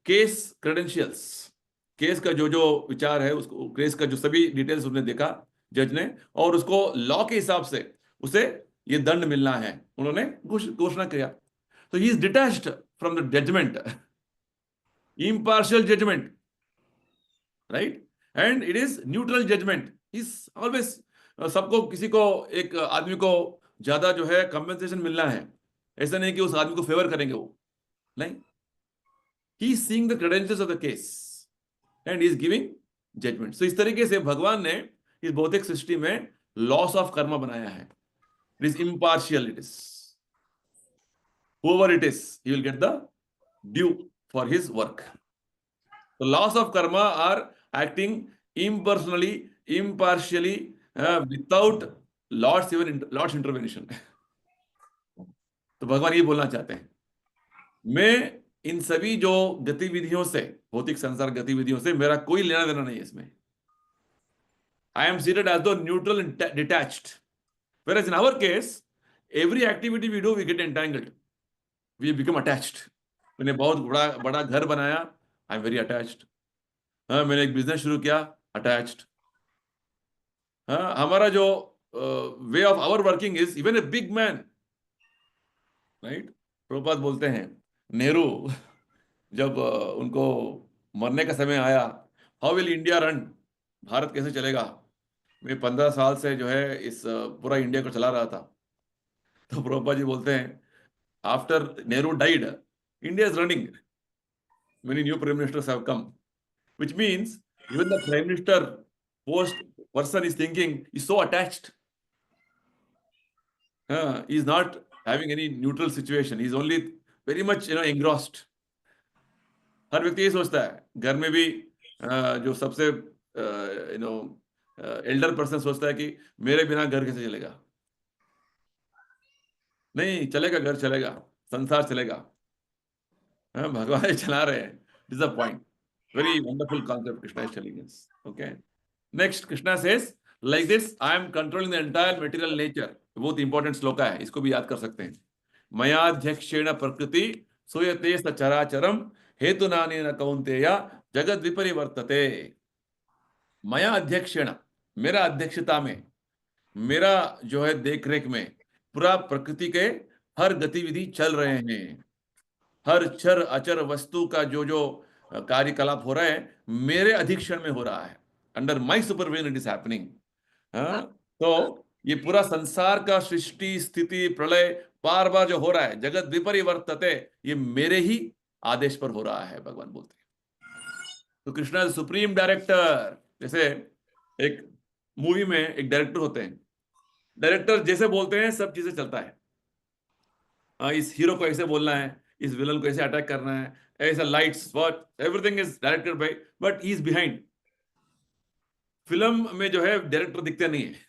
case credentials, case का जो जो विचार है, उसको केस का जो सभी डिटेल्स उसने देखा जज ने, और उसको लॉ के हिसाब से उसे ये दंड मिलना है, उन्होंने घोषणा किया। तो he is detached from the judgment, impartial judgment, right? And it is neutral judgment. Is always सबको, किसी को, एक आदमी को ज्यादा जो है कंपेंसेशन मिलना है, ऐसा नहीं कि उस आदमी को फेवर करेंगे वो, नहीं। He is seeing the credentials of the case and is giving judgement. So इस तरीके से भगवान ने इस भौतिक सृष्टि में लॉस ऑफ कर्म बनाया है। It is impartial, it is whoever it is, he will get the due for his work. The laws of karma are acting impersonally, impartially, without Lord's intervention. तो भगवान ये बोलना चाहते हैं, मैं इन सभी जो गतिविधियों से, भौतिक संसार गतिविधियों से मेरा कोई लेना देना नहीं है इसमें। I am seated as though neutral and detached. Whereas in our case, every activity we do, we get entangled. We become attached. मैंने बहुत बड़ा बड़ा घर बनाया, आई एम वेरी अटैच्ड। हाँ, मैंने एक बिजनेस शुरू किया, अटैच्ड। हाँ, हमारा जो way of our working is even a big man, right? Prabhupada बोलते हैं, नेहरू जब उनको मरने का समय आया, how will India run, Bharat कैसे चलेगा? मैं 15 साल से जो है इस पूरा इंडिया को चला रहा था। तो प्रभुपाद जी बोलते हैं, after Nehru died, India is running, many new prime ministers have come, which means even the prime minister post person is thinking, is so attached. He is not having any neutral situation. He is only very much engrossed. हर व्यक्ति ये सोचता है, घर में भी जो सबसे एल्डर पर्सन सोचता है कि मेरे बिना घर कैसे चलेगा? नहीं चलेगा, घर चलेगा, संसार चलेगा। भगवान ये चला रहे हैं। This is the point. Very wonderful concept Krishna is telling us. Okay. Next, Krishna says, like this, I am controlling the entire material nature. बहुत इंपॉर्टेंट श्लोका है, इसको भी याद कर सकते हैं। मयाध्यक्षेण प्रकृति सूयते सचराचरम हेतु नानेन कौन्तेय जगद विपरिवर्तते। मया अध्यक्षेण, मेरा अध्यक्षता में, मेरा जो है देखरेख में पूरा प्रकृति के हर गतिविधि चल रहे हैं। हर चर अचर वस्तु का जो जो कार्यकलाप हो रहा है, मेरे अधीक्षण में हो रहा है। Under my supervision it is happening. तो ये पूरा संसार का सृष्टि स्थिति प्रलय बार बार जो हो रहा है, जगत विपरिवर्तते, ये मेरे ही आदेश पर हो रहा है, भगवान बोलते हैं। तो कृष्णा इज सुप्रीम डायरेक्टर। जैसे एक मूवी में एक डायरेक्टर होते हैं, डायरेक्टर जैसे बोलते हैं सब चीजें चलता है। इस हीरो को ऐसे बोलना है, इस विलन को ऐसे अटैक करना है, ऐसा lights what everything is directed by, but he is behind. Film में जो है डायरेक्टर दिखते नहीं है।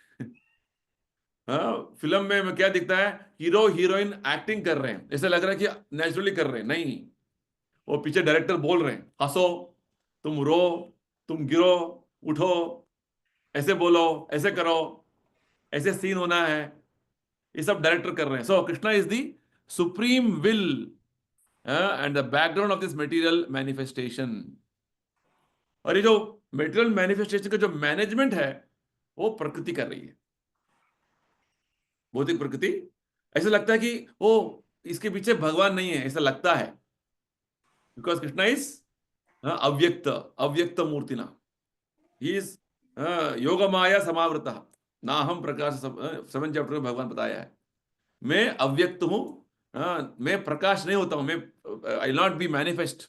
हाँ, फिल्म में क्या दिखता है? हीरो हीरोइन एक्टिंग कर रहे हैं, ऐसा लग रहा है कि नेचुरली कर रहे हैं, नहीं। वो पीछे डायरेक्टर बोल रहे हैं, हंसो, तुम रो, तुम गिरो, उठो, ऐसे बोलो, ऐसे करो, ऐसे सीन होना है, ये सब डायरेक्टर कर रहे हैं। So Krishna is the supreme will and the background of this material manifestation. और ये जो मटेरियल मैनिफेस्टेशन का जो मैनेजमेंट है, वो प्रकृति कर रही है, भौतिक प्रकृति। ऐसा लगता है कि वो इसके पीछे भगवान नहीं है, ऐसा लगता है, बिकॉज कृष्णा इज अव्यक्त, अव्यक्त मूर्तिना। ही इज योग माया समावृत ना हम प्रकाश। 7 चैप्टर में भगवान बताया है, मैं अव्यक्त हूं, मैं प्रकाश नहीं होता हूं, मैं I not be manifest.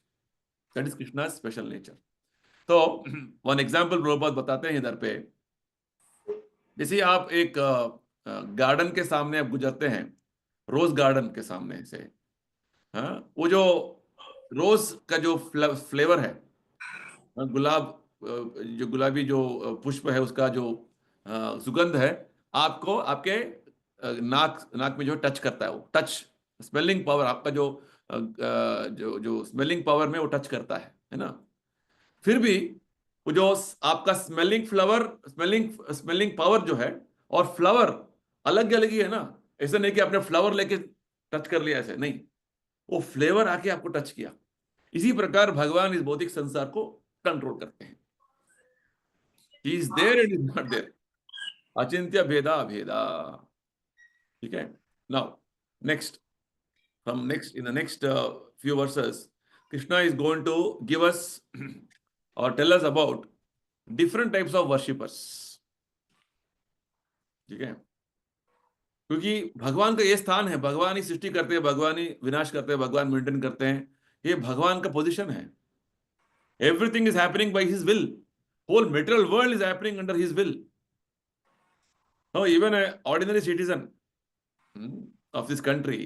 That is Krishna special nature. तो वन एग्जाम्पल प्रभुपाद बताते हैं इधर पे। जैसे आप एक गार्डन के सामने आप गुजरते हैं, रोज गार्डन के सामने से, वो जो रोज का जो फ्लेवर है, गुलाब, जो गुलाबी जो पुष्प है, उसका जो सुगंध है, आपको आपके नाक में जो टच करता है, वो टच स्मेलिंग पावर, आपका जो जो स्मेलिंग पावर में वो टच करता है ना। फिर भी वो जो आपका स्मेलिंग पावर जो है और फ्लावर अलग अलग ही है ना। ऐसा नहीं कि आपने फ्लावर लेके टच कर लिया, ऐसे नहीं, वो फ्लेवर आके आपको टच किया। इसी प्रकार भगवान इस भौतिक संसार को कंट्रोल करते हैं। He is there and is not there, अचिंत्य भेदा भेदा। ठीक है। Now next, from next in the next few verses, Krishna is going to give us or tell us about different types of worshippers। ठीक है, क्योंकि भगवान का ये स्थान है, भगवान ही सृष्टि करते हैं, भगवान ही विनाश करते हैं, भगवान मेंटेन करते हैं, ये भगवान का पोजीशन है। Everything is happening by his will, whole material world is happening under his will. No, even a ordinary citizen of this country,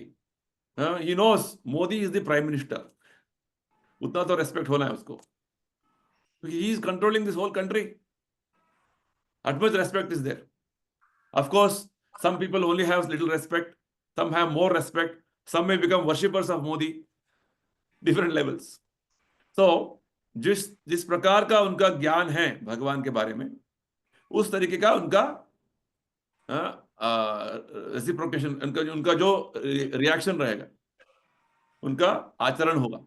he knows Modi is the prime minister, उतना तो रेस्पेक्ट होना है उसको, क्योंकि he is controlling this whole country. Utmost respect is there. Of course, some people only have little respect, some have more respect, some may become worshippers of Modi, different levels. So जिस जिस प्रकार का उनका ज्ञान है भगवान के बारे में, उस तरीके का उनका रेसिप्रोकेशन, उनका जो रिएक्शन रहेगा, उनका आचरण होगा।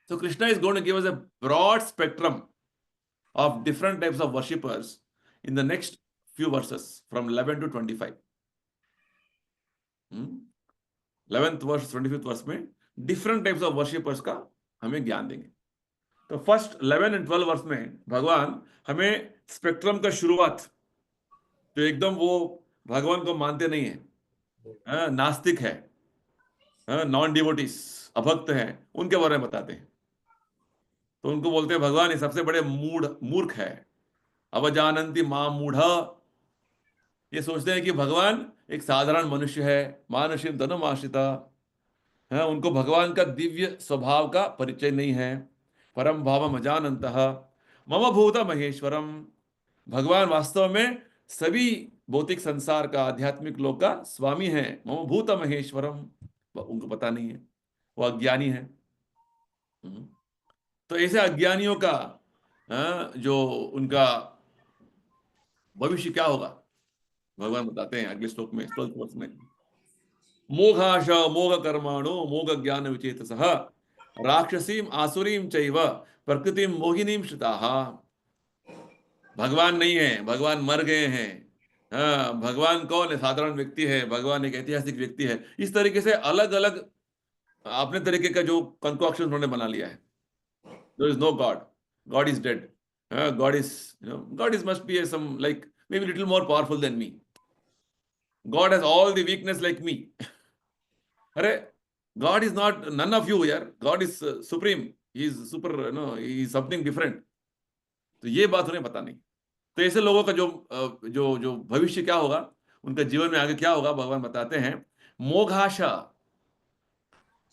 So Krishna is going to give us a broad spectrum of different types of worshippers in the next few verses from 11 to 25। 11th verse 25th verse में different types of worshippers का हमें ज्ञान देंगे। तो फर्स्ट 11 एंड 12 वर्स में भगवान हमें स्पेक्ट्रम का शुरुआत, जो एकदम वो भगवान को मानते नहीं है, नास्तिक है, नॉन डिवोटिस, अभक्त है, उनके बारे में बताते हैं। तो उनको बोलते हैं भगवान ये सबसे बड़े मूर्ख है, अवजानन्ति मां मूढ़। ये सोचते हैं कि भगवान एक साधारण मनुष्य है, मानुषी धनमाश्रिता है, उनको भगवान का दिव्य स्वभाव का परिचय नहीं है। परम भावम अजानन्तः मम भूत महेश्वरम, भगवान वास्तव में सभी भौतिक संसार का, आध्यात्मिक लोक का स्वामी है। मम भूत महेश्वरम, उनको पता नहीं है, वो अज्ञानी है। तो ऐसे अज्ञानियों का जो उनका भविष्य क्या होगा भगवान बताते हैं अगले श्लोक में, 12th वर्ष में। मोघाश मोघ कर्माणो मोघ ज्ञान विचेतसः राक्षसीम आसुरीम चैव प्रकृतिम मोहिनीम श्रिताः। भगवान नहीं है, भगवान मर गए हैं। हाँ, भगवान कौन है? साधारण व्यक्ति है, भगवान एक ऐतिहासिक व्यक्ति है। इस तरीके से अलग अलग अपने तरीके का जो कंकॉक्शन उन्होंने बना लिया है। There is no God. God is dead. God is must be some like maybe little more powerful than me. God has all the weakness like me. अरे God is not none of you यार, God is supreme. He is super, he is something different. तो ये बात उन्हें पता नहीं। तो ऐसे लोगों का जो भविष्य क्या होगा, उनका जीवन में आगे क्या होगा, भगवान बताते हैं। मोघाशा,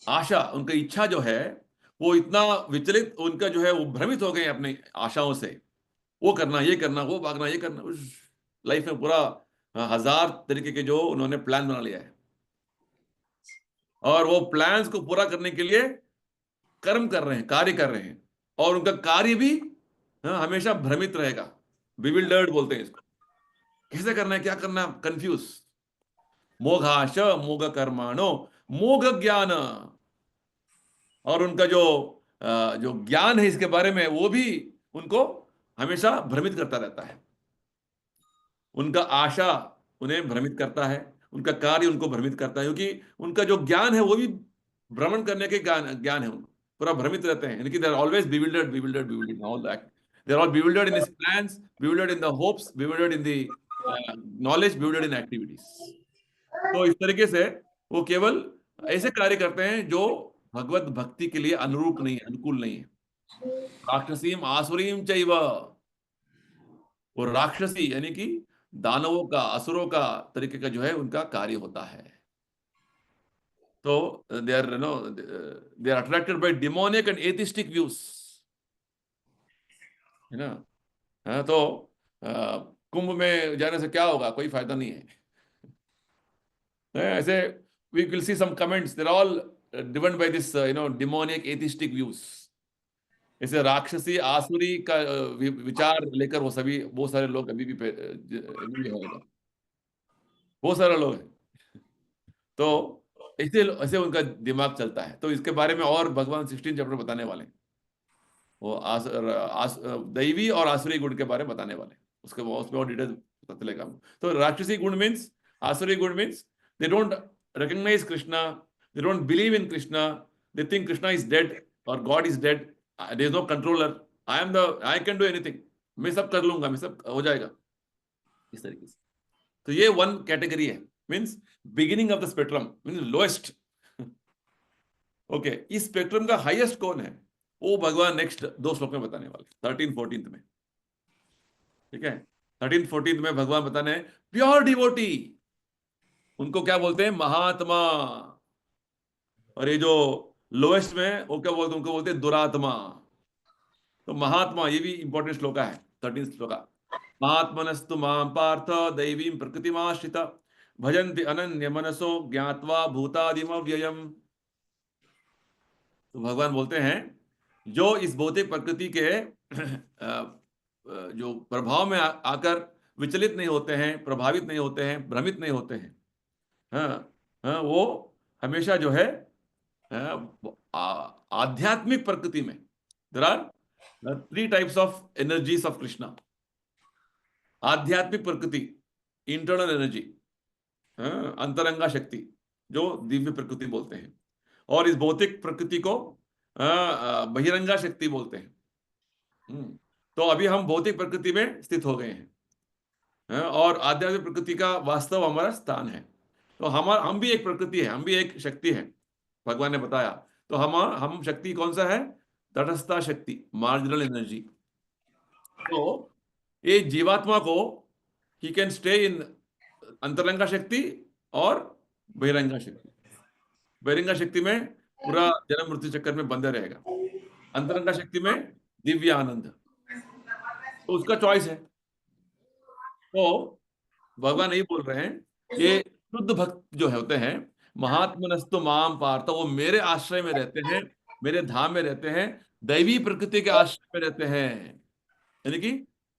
आशा, उनका इच्छा जो है वो इतना विचलित, उनका जो है वो भ्रमित हो गए अपनी आशाओं से। वो करना, ये करना, वो भागना, ये करना, उस लाइफ में पूरा 1000 तरीके के जो उन्होंने प्लान बना लिया है, और वो प्लान्स को पूरा करने के लिए कर्म कर रहे हैं, कार्य कर रहे हैं, और उनका कार्य भी हमेशा भ्रमित रहेगा। बिविल्डर्ड बोलते हैं इसको। कैसे करना है, क्या करना है, कंफ्यूज। मोघाश मोघ कर्माणो मोघ ज्ञान, और उनका जो ज्ञान है इसके बारे में, वो भी उनको हमेशा भ्रमित करता रहता है। उनका आशा उन्हें भ्रमित करता है, उनका कार्य उनको भ्रमित करता है, क्योंकि उनका जो ज्ञान है वो भी भ्रमण करने के ज्ञान है। उनको पूरा भ्रमित रहते हैं, यानी कि they are always bewildered all that. They are all bewildered in his plans, bewildered in the hopes, bewildered in the knowledge, bewildered in activities. तो इस तरीके से वो केवल ऐसे कार्य करते हैं जो भगवत भक्ति के लिए अनुरूप नहीं है, अनुकूल नहीं है। राक्षसीम आसुरीम चैव, वो राक्षसी यानी कि दानवों का, असुरों का तरीके का जो है उनका कार्य होता है। तो they are attracted by demonic and atheistic views, है ना। हाँ, तो कुंभ में जाने से क्या होगा, कोई फायदा नहीं है। ऐसे we will see some comments, they're all driven by this demonic atheistic views, ऐसे राक्षसी आसुरी का विचार लेकर वो सारे लोग अभी भी है, बहुत सारे लोग हैं। तो ऐसे ऐसे उनका दिमाग चलता है। तो इसके बारे में और भगवान 16 चैप्टर बताने वाले हैं। वो दैवी और आसुरी गुण के बारे में बताने वाले हैं। उसमें और डिटेल पता चलेगा। तो राक्षसी गुण मीन्स, आसुरी गुण means, they don't recognize Krishna, they don't believe in Krishna, they think Krishna is dead or God is dead, there is no controller, I can do anything, मैं सब कर लूंगा, मैं सब हो जाएगा, इस तरीके से। तो ये वन कैटेगरी है, means beginning of the spectrum, means lowest. Okay, इस स्पेक्ट्रम का हाईएस्ट कौन है, वो भगवान नेक्स्ट 2 श्लोक में बताने वाले, 13-14 में। ठीक है, 13-14 में भगवान बताने प्योर डिवोटी, उनको क्या बोलते हैं, महात्मा। और ये जो लोएस्ट में वो क्या बोलते हैं, उनको बोलते हैं दुरात्मा। तो महात्मा, ये भी इंपॉर्टेंट श्लोका है, 13 श्लोका। महात्मनस्तु मां पार्थ दैवीं प्रकृतिमाश्रिता भजन्ति अनन्य मनसो ज्ञात्वा भूतादिम व्ययम। तो भगवान बोलते हैं जो इस भौतिक प्रकृति के जो प्रभाव में आकर विचलित नहीं होते हैं, प्रभावित नहीं होते हैं, भ्रमित नहीं होते हैं, हाँ हाँ, वो हमेशा जो है आध्यात्मिक प्रकृति में, there are 3 types of energies of Krishna. आध्यात्मिक प्रकृति, इंटरनल एनर्जी, अंतरंगा शक्ति, जो दिव्य प्रकृति बोलते हैं। और इस भौतिक प्रकृति को बहिरंगा शक्ति बोलते हैं। तो अभी हम भौतिक प्रकृति में स्थित हो गए हैं, और आध्यात्मिक प्रकृति का वास्तव हमारा स्थान है। तो हम भी एक प्रकृति है, हम भी एक शक्ति है, भगवान ने बताया। तो हम शक्ति कौन सा है, तटस्था शक्ति, मार्जिनल एनर्जी। तो ये जीवात्मा को ही कैन स्टे इन अंतरंगा शक्ति और बहिरंगा शक्ति। बहिरंगा शक्ति में पूरा जन्म मृत्यु चक्कर में बंधे रहेगा, अंतरंगा शक्ति में दिव्य आनंद। तो उसका चॉइस है। तो भगवान यही बोल रहे हैं, ये शुद्ध भक्त जो होते हैं, महात्मनस्तु माम पार्थ, वो मेरे आश्रय में रहते हैं, मेरे धाम में रहते हैं, दैवी प्रकृति के आश्रय में रहते हैं, यानी कि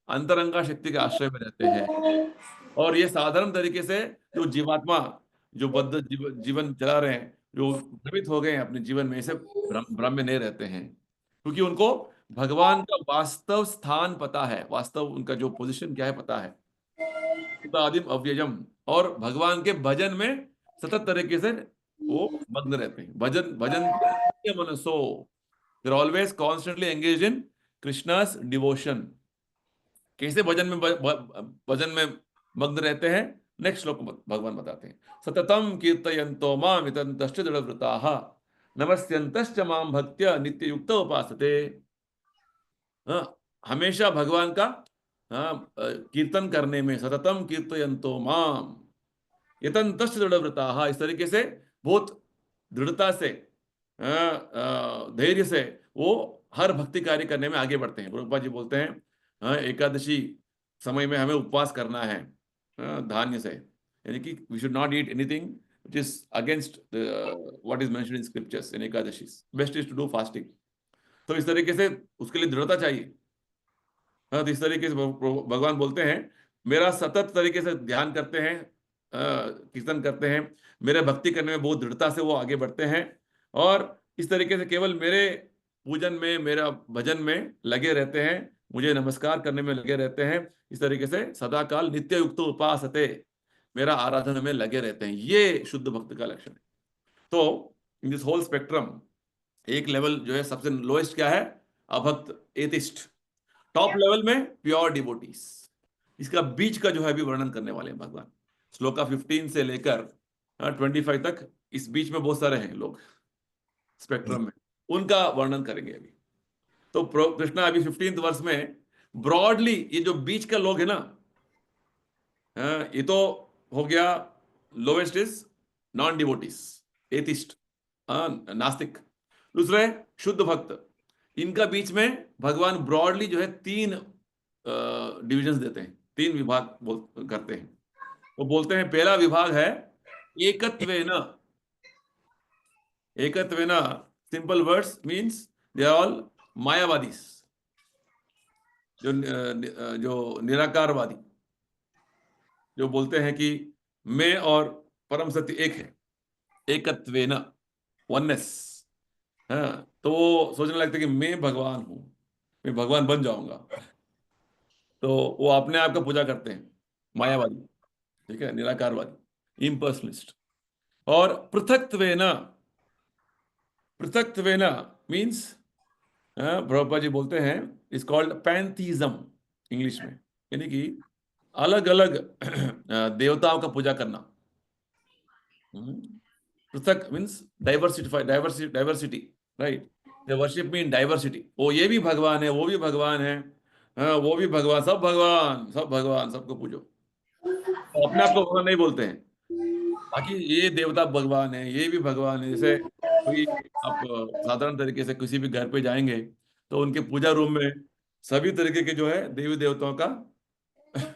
अंतरंगा शक्ति के आश्रय में रहते हैं। और ये साधारण तरीके से जो जीवात्मा, जो बद्ध जीवन चला रहे हैं, जो भ्रमित हो गए हैं अपने जीवन में, ऐसे भ्रम में नहीं रहते हैं, क्योंकि उनको भगवान का वास्तव स्थान पता है, वास्तव उनका जो पोजीशन क्या है पता है, आदिम अव्ययम। और भगवान के भजन में सतत तरीके से वो मग्न रहते हैं। भजन भजन मनसो, they are always constantly engage in Krishna's devotion. कैसे भजन में मग्न रहते हैं, नेक्स्ट श्लोक भगवान बताते हैं। सततम कीर्तयन्तो माम इतन्तश्च दृढव्रताः नमस्यन्तश्च माम भक्त्या नित्ययुक्त उपासते। हमेशा भगवान का कीर्तन करने में, सततम कीर्तयन्तो माम इतन्तश्च दृढव्रताः, इस तरीके से बहुत दृढ़ता से, धैर्य से वो हर भक्ति कार्य करने में आगे बढ़ते हैं। प्रभुपाद जी बोलते हैं एकादशी समय में हमें उपवास करना है धान्य से, यानी कि we should not eat anything which is against what is mentioned in scriptures in Ekadashi. Best is to do fasting. तो इस तरीके से उसके लिए दृढ़ता चाहिए। तो इस तरीके से भगवान बोलते हैं मेरा सतत तरीके से ध्यान करते हैं, कीर्तन करते हैं, मेरे भक्ति करने में बहुत दृढ़ता से वो आगे बढ़ते हैं, और इस तरीके से केवल मेरे पूजन में, मेरा भजन में लगे रहते हैं, मुझे नमस्कार करने में लगे रहते हैं। इस तरीके से सदा काल नित्य युक्त उपासते, मेरा आराधना में लगे रहते हैं। ये शुद्ध भक्त का लक्षण है। तो इन दिस होल स्पेक्ट्रम, एक लेवल जो है सबसे लोएस्ट क्या है, अभक्त, एथिस्ट। टॉप लेवल में प्योर डिवोटीज। इसका बीच का जो है अभी वर्णन करने वाले हैं भगवान। श्लोका 15 से लेकर 25 तक, इस बीच में बहुत सारे हैं लोग स्पेक्ट्रम में, उनका वर्णन करेंगे अभी। तो कृष्णा अभी 15th वर्ष में ब्रॉडली ये जो बीच का लोग है ना, ये तो हो गया lowest is non devotees, atheist, नास्तिक। दूसरे शुद्ध भक्त, इनका बीच में भगवान ब्रॉडली जो है 3 डिविजन्स देते हैं, 3 विभाग करते हैं। वो बोलते हैं पहला विभाग है एकत्वेन। एकत्वेन simple words means they are all मायावादी, जो निराकारवादी, जो बोलते हैं कि मैं और परम सत्य एक है, एकत्वेन, वननेस। हाँ, तो वो सोचने लगते हैं कि मैं भगवान हूं, मैं भगवान बन जाऊंगा। तो वो अपने आप का पूजा करते हैं, मायावादी। ठीक है, निराकारवादी, इम्पर्सनलिस्ट। और पृथक्त्वेन, पृथक्त्वेन मीन्स, प्रभुपाद जी बोलते हैं, इज कॉल्ड पैंथीज्म इंग्लिश में, यानी कि अलग अलग देवताओं का पूजा करना। पृथक means diversity, diversity, right. They worship me in diversity, वो ये भी भगवान है, वो भी भगवान है, हाँ, वो भी भगवान, सब भगवान, सब भगवान, सबको पूजो। तो अपने आप को भगवान नहीं बोलते हैं, बाकी ये देवता भगवान है, ये भी भगवान है। जैसे कोई, आप साधारण तरीके से किसी भी घर पे जाएंगे तो उनके पूजा रूम में सभी तरीके के जो है देवी देवताओं का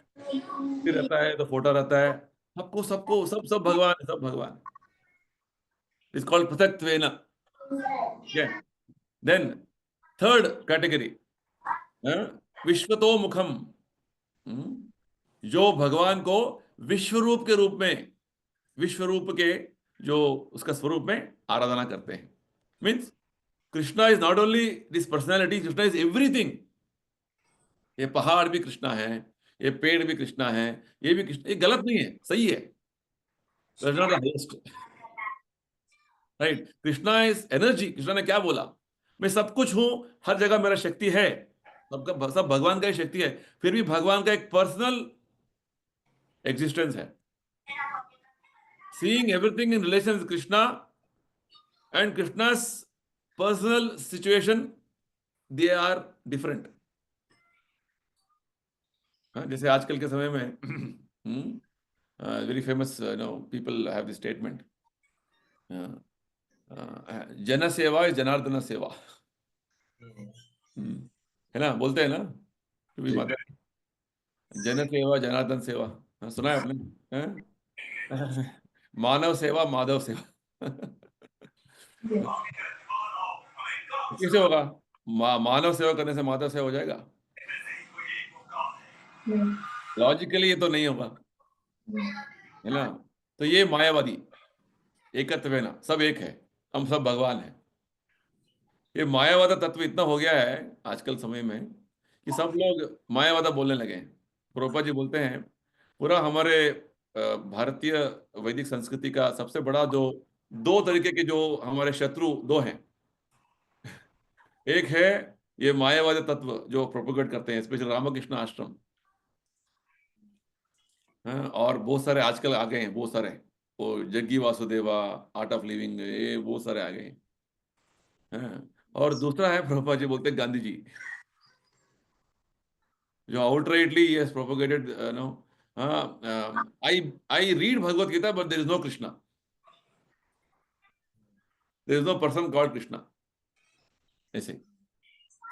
रहता है, तो फोटो रहता है, सबको सबको सब सब भगवान है, सब भगवान। इज कॉल्ड पृथक्त्वेन। देन थर्ड कैटेगरी, विश्वतो मुखम, जो भगवान को विश्व रूप के रूप में, विश्व रूप के जो उसका स्वरूप में आराधना करते हैं। Means Krishna is not only this personality, Krishna is everything. ये पहाड़ भी कृष्णा है, ये पेड़ भी कृष्णा है, ये भी कृष्ण, ये गलत नहीं है, सही है। Right, Krishna is energy. Krishna ने क्या बोला, मैं सब कुछ हूं, हर जगह मेरा शक्ति है, सबका सब भगवान का ही शक्ति है, फिर भी भगवान का एक पर्सनल एग्जिस्टेंस है। Seeing everything in relation with Krishna and Krishna's personal situation, they are different. जैसे आजकल के समय में very famous, no, people have this statement, jan seva is Janardan सेवा। है ना, बोलते हैं ना, कभी जी। माता, जन सेवा जनार्दन सेवा। सुना है आपने? हाँ? मानव सेवा माधव सेवा। कैसे होगा? मानव सेवा करने से माधव सेवा हो जाएगा? लॉजिकली ये तो नहीं होगा, है ना। तो ये मायावादी, एकत्व है ना, सब एक है, हम सब भगवान हैं। ये मायावादा तत्व इतना हो गया है आजकल समय में कि सब लोग मायावादा बोलने लगे हैं। प्रभुपाद जी बोलते हैं, पूरा हमारे भारतीय वैदिक संस्कृति का सबसे बड़ा जो दो तरीके के जो हमारे शत्रु दो हैं, एक है ये मायावादी तत्व जो प्रोपोगेट करते हैं, स्पेशल रामकृष्ण आश्रम, हाँ, और बहुत सारे आजकल आ गए हैं, बहुत सारे, वो Jaggi Vasudeva, art of living, ये बहुत सारे आ गए हैं। हाँ, और दूसरा है, प्रभुपाद जी बोलते हैं, गांधी जी, जो outrightly he has propagated, I read Bhagavad Gita, but there is no Krishna. There is no person called Krishna. ऐसे.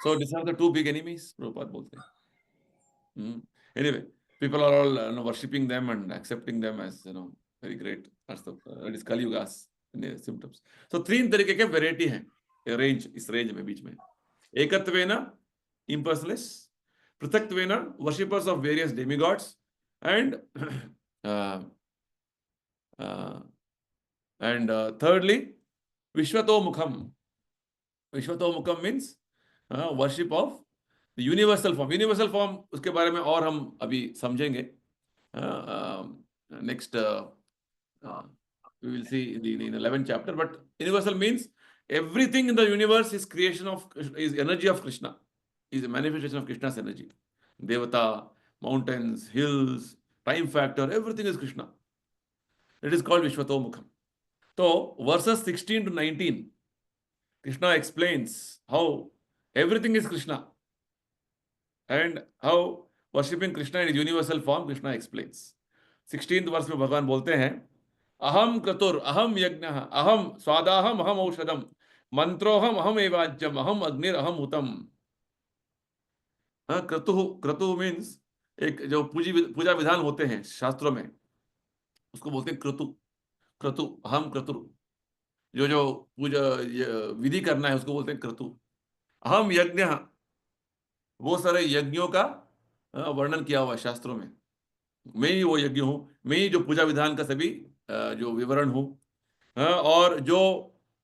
So these are the two big enemies, Prabhupada बोलते हैं. Anyway, people are all worshipping them and accepting them as very great. That's the that is Kali Yuga's symptoms. So तीन तरीके के variety हैं, range, इस range में बीच में. एकत्वेन, impersonalists, पृथक्त्वेन, worshippers of various demigods, and uh, thirdly, Vishwato Mukham. Vishwato Mukham means worship of the universal form. Universal form, उसके बारे में और हम अभी समझेंगे. Next, we will see in the 11th chapter. But universal means everything in the universe is creation of, is energy of Krishna, is a manifestation of Krishna's energy. Devata, mountains, hills, time factor, everything is Krishna. It is called Vishwato Mukham. So verses 16 to 19, Krishna explains how everything is Krishna and how worshipping Krishna in his universal form, Krishna explains. 16th verse में भगवान बोलते हैं, अहम क्रतुर अहम यज्ञ अहम स्वादाहम अहम औषधम मंत्रोहम अहम एवाज्यम अहम अग्निर अहम हुतम. हाँ, क्रतु, क्रतु मीन्स एक जो पूजा विधान होते हैं शास्त्रों में, उसको बोलते हैं क्रतु. क्रतु, अहम क्रतुर, जो जो पूजा विधि करना है उसको बोलते हैं क्रतु. अहम यज्ञ, वो सारे यज्ञों का वर्णन किया हुआ है शास्त्रों में। मैं ही वो यज्ञ हूं, मैं ही जो पूजा विधान का सभी जो विवरण हूं। और जो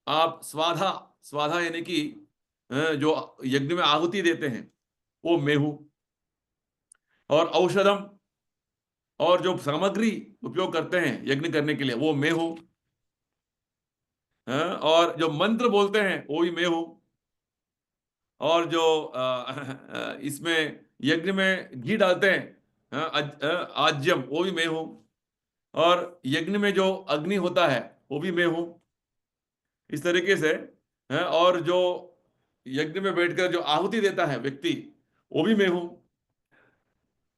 आप स्वाधा, स्वाधा यानी कि जो यज्ञ में आहुति देते हैं, वो मैं हूं। और औषधम, और जो सामग्री उपयोग करते हैं यज्ञ करने के लिए, वो मैं हूं। और जो मंत्र बोलते हैं वो भी मैं हूं। और जो इसमें यज्ञ में घी डालते हैं, आज्यम, वो भी मैं हूं। और यज्ञ में जो अग्नि होता है वो भी मैं हूं। इस तरीके से और जो यज्ञ में बैठकर जो आहुति देता है व्यक्ति, वो भी मैं हूं।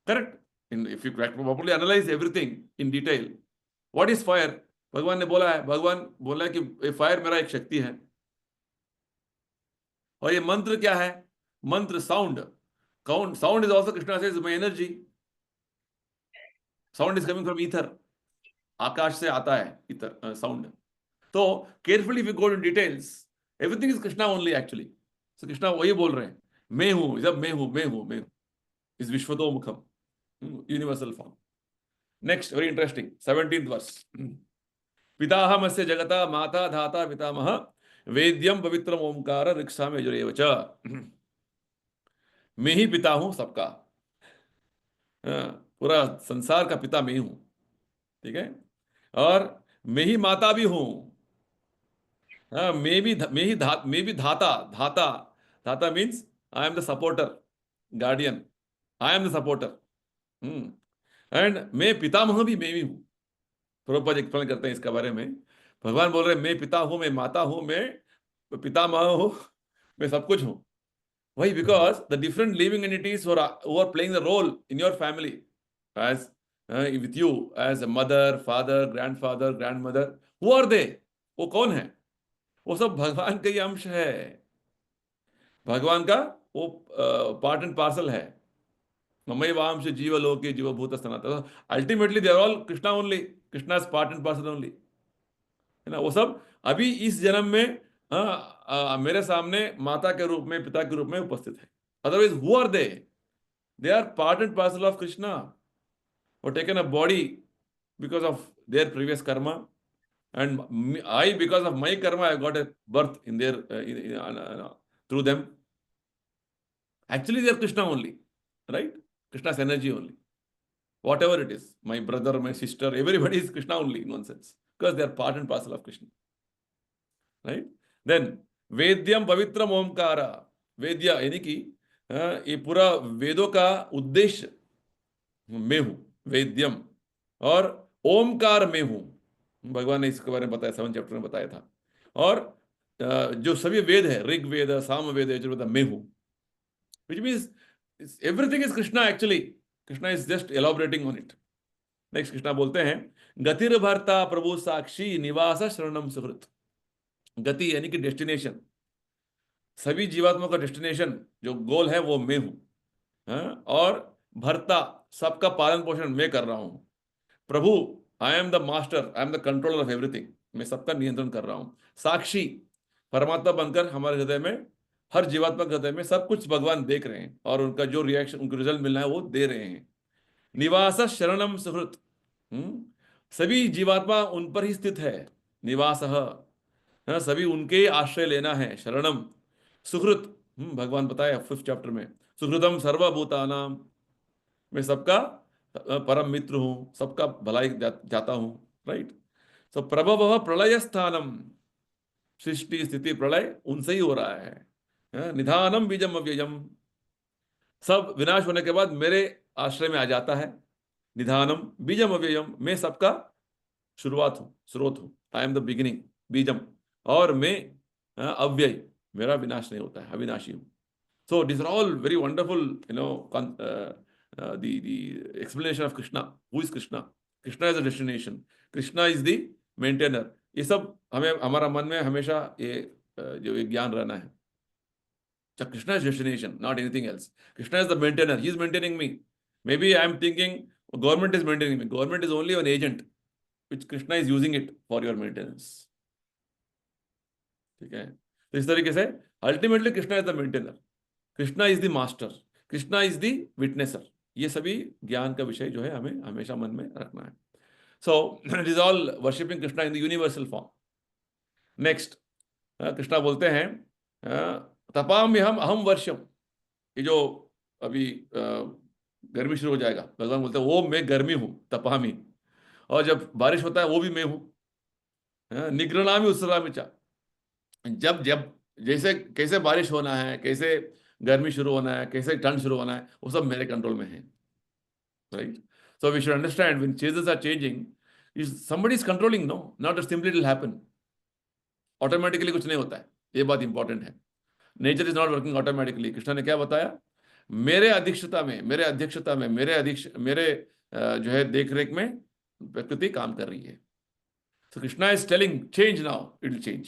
Correct. If you properly analyse everything in detail, what is fire? भगवान ने बोला है, भगवान बोला है कि फायर मेरा एक शक्ति है। और ये मंत्र क्या है? मंत्र sound. Sound is also, Krishna says, my energy. Sound is coming from ether, आकाश से आता है ईथर साउंड। तो carefully if you go in details, everything is Krishna only actually. So Krishna वही बोल रहे हैं, मैं हूं, जब मैं हूं, मैं हूं, मैं हूं, इस विश्वतो मुखम, universal form. Next, very interesting, 17th verse. पिताहमस्य जगता माता धाता पितामह, वेद्यम पवित्रम ओंकार ऋक्सा में यजुरेव च। मैं ही पिता हूं सबका। पूरा संसार का पिता मैं ही हूं। ठीक है। और मैं ही माता भी हूं। मैं भी धाता। धाता, धाता means I am the supporter, guardian. I am the supporter. And मैं पितामह भी मैं ही हूं। प्रभुपाद एक्सप्लेन करते हैं इसके बारे में। भगवान बोल रहे हैं, मैं पिता हूं, मैं माता हूं, मैं पितामह हूं, मैं सब कुछ हूं। Why? Because the different living entities who are playing the role in your family, as with you, as a mother, father, grandfather, grandmother, who are they? वो कौन है? वो सब भगवान का ही अंश है। भगवान का वो पार्ट एंड पार्सल है। ममई वांश जीवलोके जीवभूत सनातन। Ultimately they are all Krishna only. Krishna is part and parcel only, है ना। वो सब अभी इस जन्म में मेरे सामने माता के रूप में, पिता के रूप में उपस्थित है। Otherwise who are they? They are part and parcel of Krishna, or taken a body because of their previous karma, and I, because of my karma, I got a birth in their through them. Actually, they are Krishna only, right? Krishna's energy only. Whatever it is, my brother, my sister, everybody is Krishna only in one sense, because they are part and parcel of Krishna, right? Then वेद्यम पवित्रम ओमकारा। वेद्य यानी कि ये पूरा वेदों का उद्देश्य मैं हूं, वेद्यम। और ओमकार में हूं, भगवान ने इसके बारे में बताया, 7th चैप्टर में बताया था। और जो सभी वेद है, ऋग वेद, साम वेद, यजुर्वेद, मैं हूं, which means everything is Krishna actually. Krishna is just elaborating on it. Next Krishna बोलते हैं, गतिर भर्ता प्रभु साक्षी निवास शरणम सुहृत। गति यानी कि डेस्टिनेशन, सभी जीवात्मा का डेस्टिनेशन जो गोल है वो मैं हूं। और भर्ता, सबका पालन पोषण मैं कर रहा हूं। प्रभु, I am the master, I am the controller of everything, मैं सबका नियंत्रण कर रहा हूं। साक्षी, परमात्मा बनकर हमारे हृदय में, हर जीवात्मा के हृदय में सब कुछ भगवान देख रहे हैं, और उनका जो रिएक्शन, उनको रिजल्ट मिलना है वो दे रहे हैं। निवास शरणम सुहृत, सभी जीवात्मा उन पर ही स्थित है। निवास, सभी उनके आश्रय लेना है। शरणम, सुहृत, भगवान बताया 5th चैप्टर में, सुहृदम सर्वभूतानाम, मैं सबका परम मित्र हूं, सबका भलाई जाता हूं, राइट। सो प्रभव प्रलय स्थानम, सृष्टि स्थिति प्रलय उनसे ही हो रहा है। निधानम बीजम अव्ययम, सब विनाश होने के बाद मेरे आश्रय में आ जाता है। निधानम बीजम अव्ययम, मैं सबका शुरुआत हूं, स्रोत हूं। आई एम द बिगिनिंग, बीजम। और मैं अव्यय, मेरा विनाश नहीं होता है, अविनाशी हूं। So these are all very wonderful, the explanation of Krishna. Who is Krishna? Krishna is a destination. Krishna is the maintainer. ये सब हमें, हमारा मन में हमेशा ये जो ये ज्ञान रहना है। So Krishna is destination, not anything else. Krishna is the maintainer. He is maintaining me. Maybe I am thinking government is maintaining me. Government is only an agent, which Krishna is using it for your maintenance. ठीक है। तो इस तरीके से ultimately Krishna is the maintainer, Krishna is the master, Krishna is the witnesser. ये सभी ज्ञान का विषय जो है हमें हमेशा मन में रखना है। सो it is all worshipping Krishna in the universal form. Next Krishna बोलते हैं तपाम्य हम अहम वर्षम। ये जो अभी गर्मी शुरू हो जाएगा, भगवान बोलते हैं वो मैं गर्मी हूं, तपामी। और जब बारिश होता है वो भी मैं हूं, निगृणामि उत्सरामि च। जब जब जैसे कैसे बारिश होना है, कैसे गर्मी शुरू होना है, कैसे ठंड शुरू होना है, वो सब मेरे कंट्रोल में है, right? So we should understand when changes are changing, is somebody is controlling, no, not simply it will happen. Automatically कुछ नहीं होता है, ये बात इंपॉर्टेंट है। Nature is not working automatically. Krishna ने क्या बताया? मेरे अध्यक्षता में, मेरे अध्यक्षता में, मेरे जो है देख रेख में प्रकृति काम कर रही है। So Krishna is telling change now, it will change.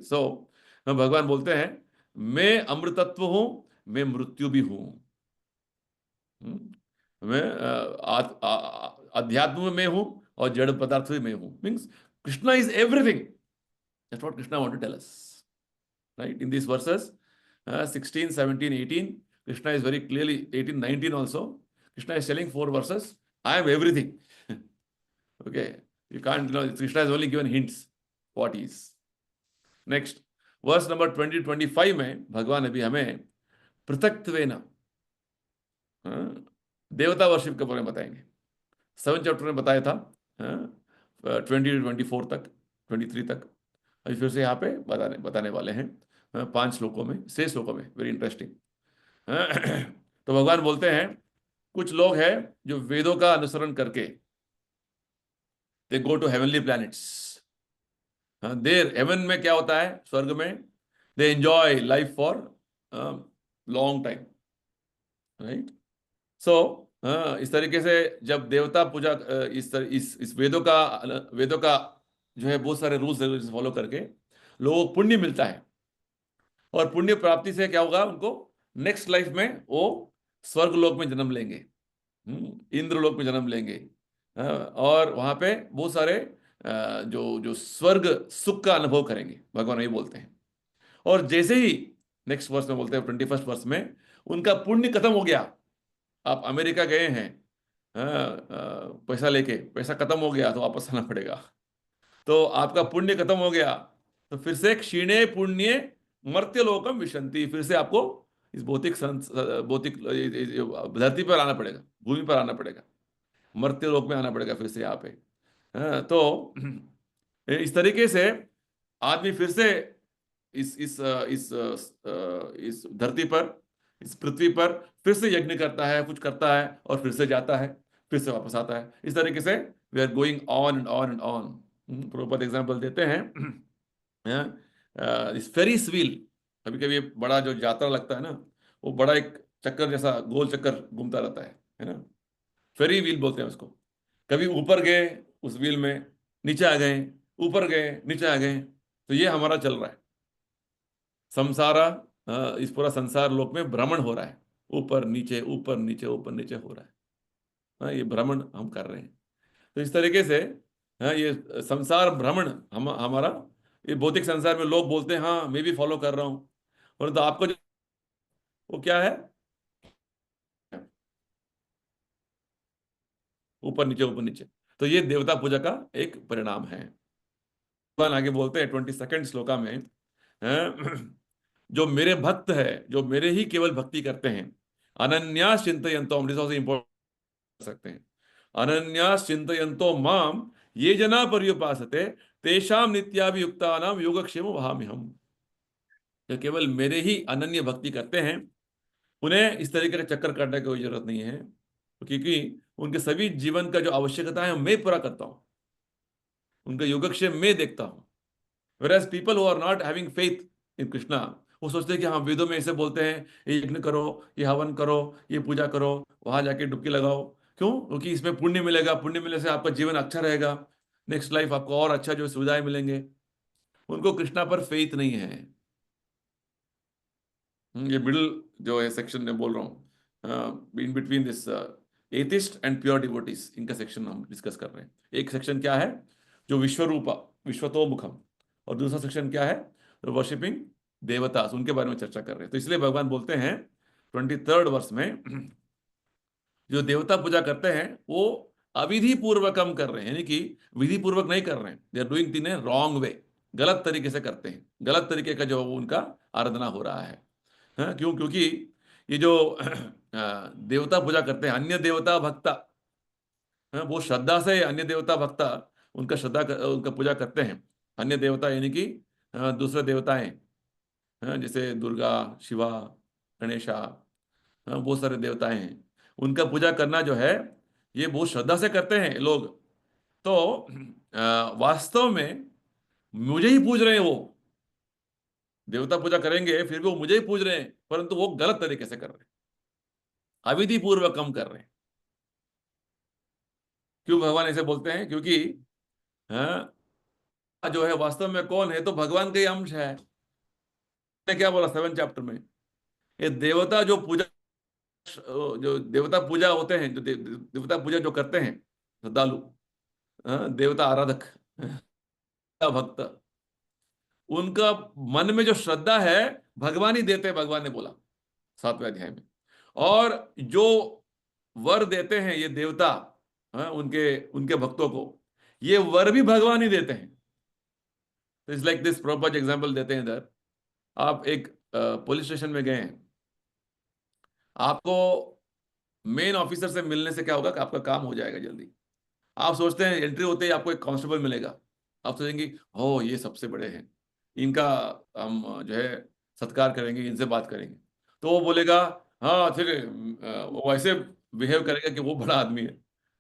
So भगवान बोलते हैं मैं अमृतत्व हूं, मैं मृत्यु भी हूं। मैं अध्यात्म में मैं हूं और जड़ पदार्थ में मैं हूं। Means Krishna is everything. That's what Krishna want to tell us, right? In these verses 16, 17, 18, Krishna is very clearly, 18, 19 also, Krishna is telling 4 verses, I am everything. Okay, you can't, Krishna has only given hints what he is. Next verse number 20, 25 में भगवान अभी हमें पृथक्त्वेन देवता वर्शिप के बारे में बताएंगे। 7 चैप्टर में बताया था 20 to 24 तक, 23 तक। अभी फिर से यहाँ पे बताने वाले हैं 5 श्लोकों में, 6 श्लोकों में। Very interesting. तो भगवान बोलते हैं कुछ लोग हैं जो वेदों का अनुसरण करके they go to heavenly planets. There heaven में क्या होता है? स्वर्ग में they enjoy life for long time, right? So इस तरीके से जब देवता पूजा इस वेदों का जो है बहुत सारे रूल्स रेगुलेशंस फॉलो करके लोगों को पुण्य मिलता है। और पुण्य प्राप्ति से क्या होगा? उनको नेक्स्ट लाइफ में वो स्वर्ग लोक में जन्म लेंगे, इंद्रलोक में जन्म लेंगे। और वहां पे बहुत सारे जो जो स्वर्ग सुख का अनुभव करेंगे, भगवान ये बोलते हैं। और जैसे ही नेक्स्ट वर्स में बोलते हैं, 21st वर्स में, उनका पुण्य खत्म हो गया। आप अमेरिका गए हैं पैसा लेके, पैसा खत्म हो गया तो वापस आना पड़ेगा। तो आपका पुण्य खत्म हो गया तो फिर से क्षीणे पुण्य मर्त्य लोकम विशंति, फिर से आपको इस भौतिक धरती पर आना पड़ेगा, भूमि पर आना पड़ेगा, मर्त्य लोक में आना पड़ेगा फिर से यहाँ पे। तो इस तरीके से आदमी फिर से इस धरती पर, इस पृथ्वी पर फिर से यज्ञ करता है, कुछ करता है और फिर से जाता है, फिर से वापस आता है। इस तरीके से we are going on and on and on. Prabhupada example देते हैं इस फेरिस व्हील। कभी कभी बड़ा जो यात्रा लगता है ना, वो बड़ा एक चक्कर जैसा गोल चक्कर घूमता रहता है ना, फेरी व्हील बोलते हैं उसको। कभी ऊपर गए उस व्हील में, नीचे आ गए, ऊपर गए, नीचे आ गए। तो ये हमारा चल रहा है संसारा। इस पूरा संसार लोक में भ्रमण हो रहा है, ऊपर नीचे, ऊपर नीचे, ऊपर नीचे हो रहा है। ये भ्रमण हम कर रहे हैं। तो इस तरीके से ये संसार भ्रमण हमारा, ये भौतिक संसार में लोग बोलते हैं हाँ मैं भी फॉलो कर रहा हूं, परंतु आपको जो वो क्या है? ऊपर नीचे, ऊपर नीचे। तो ये देवता पूजा का एक परिणाम है। भगवान आगे बोलते हैं 22nd श्लोका में जो मेरे भक्त है, जो मेरे ही केवल भक्ति करते हैं, अनन्यास चिंतयन्तो, हम इंपॉर्टेंट कर सकते हैं, अनन्यास चिंतयन्तो माम ये जना पर्युपासते तेषाम नित्याभियुक्तानाम योगक्षेम वहामि हम। जो केवल मेरे ही अनन्य भक्ति करते हैं, उन्हें इस तरीके का चक्कर काटने की कोई जरूरत नहीं है, क्योंकि उनके सभी जीवन का जो आवश्यकता है मैं पूरा करता हूं, उनका योगक्षेम मैं देखता हूं। Whereas people who are not having faith in Krishna, वो सोचते हैं कि हाँ वेदों में ऐसे बोलते हैं ये यज्ञ करो, ये हवन करो, ये पूजा करो, वहां जाके डुबकी लगाओ। क्यों? क्योंकि इसमें पुण्य मिलेगा, पुण्य मिलने से आपका जीवन अच्छा रहेगा, नेक्स्ट लाइफ आपको और अच्छा जो सुविधाएं मिलेंगे। उनको कृष्णा पर फेथ नहीं है। ये मिडिल जो है सेक्शन में बोल रहा हूँ, in between this atheist and pure devotees, इनका सेक्शन हम डिस्कस कर रहे हैं। एक सेक्शन क्या है? जो विश्वरूपा विश्वतोमुखम, और दूसरा सेक्शन क्या है? वर्शिपिंग देवतास, उनके बारे में चर्चा कर रहे हैं। तो इसलिए भगवान बोलते हैं 23rd वर्ष में, जो देवता पूजा करते हैं वो अविधि पूर्वकम कर रहे हैं, यानी कि विधि पूर्वक नहीं कर रहे हैं, they are doing in a wrong way, गलत तरीके से करते हैं, गलत तरीके का जो उनका आराधना हो रहा है। हाँ, क्यों? क्योंकि ये जो देवता पूजा करते हैं, अन्य देवता भक्ता, हाँ, वो श्रद्धा से अन्य देवता भक्ता उनका उनका पूजा करते हैं। अन्य देवता यानी कि दूसरे देवताएं, हाँ, जैसे दुर्गा, शिवा, गणेशा, हाँ, बहुत सारे देवताएं हैं, उनका पूजा करना जो है ये बहुत श्रद्धा से करते हैं लोग। तो वास्तव में मुझे ही पूज रहे हैं वो, देवता पूजा करेंगे फिर भी वो मुझे ही पूज रहे हैं, परंतु वो गलत तरीके से कर रहे हैं, अविधि पूर्वक कम कर रहे हैं। क्यों भगवान ऐसे बोलते हैं? क्योंकि हाँ, जो है वास्तव में कौन है? तो भगवान का ही अंश है। ने क्या बोला 7 चैप्टर में? ये देवता जो पूजा, जो देवता पूजा होते हैं, जो देवता पूजा जो करते हैं श्रद्धालु, हाँ, देवता आराधक, भक्त, उनका मन में जो श्रद्धा है भगवान ही देते हैं, भगवान ने बोला 7वें अध्याय में। और जो वर देते हैं ये देवता, हाँ, उनके उनके भक्तों को, ये वर भी भगवान ही देते हैं। तो it's like this, proper example देते हैं इधर। आप एक पुलिस स्टेशन में गए हैं, आपको मेन ऑफिसर से मिलने से क्या होगा कि आपका काम हो जाएगा जल्दी। आप सोचते हैं एंट्री होते ही आपको एक कांस्टेबल मिलेगा, आप सोचेंगे हो ये सबसे बड़े हैं, इनका हम जो है सत्कार करेंगे, इनसे बात करेंगे। तो वो बोलेगा, हाँ फिर वो ऐसे बिहेव करेगा कि वो बड़ा आदमी है,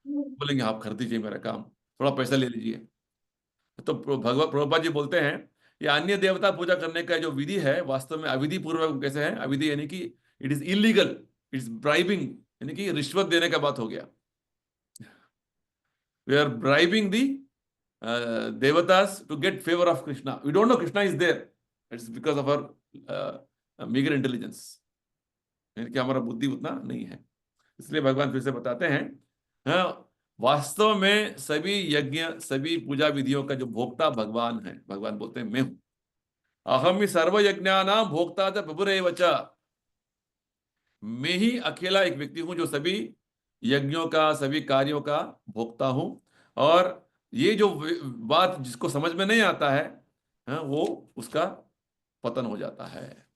बोलेंगे आप कर दीजिए मेरा काम, थोड़ा पैसा ले लीजिए। तो भगवत प्रभुपाद जी बोलते हैं ये अन्य देवता पूजा करने का जो विधि है वास्तव में अविधि पूर्वक कैसे है? अविधि यानी कि it is illegal, it's bribing, यानी कि रिश्वत देने का बात हो गया। We are bribing the devatas to get favor of Krishna. We don't know Krishna is there. It's because of our meager intelligence. यानी कि हमारा बुद्धि उतना नहीं है। इसलिए भगवान फिर से बताते हैं, हाँ, वास्तव में सभी यज्ञ, सभी पूजा विधियों का जो भोक्ता भगवान है। भगवान बोलते हैं मैं हूं, अहम ही सर्व यज्ञानां भोक्ता च प्रभुरेव च। मैं ही अकेला एक व्यक्ति हूं जो सभी यज्ञों का, सभी कार्यों का भोक्ता हूं। और ये जो बात जिसको समझ में नहीं आता है, हाँ, वो उसका पतन हो जाता है।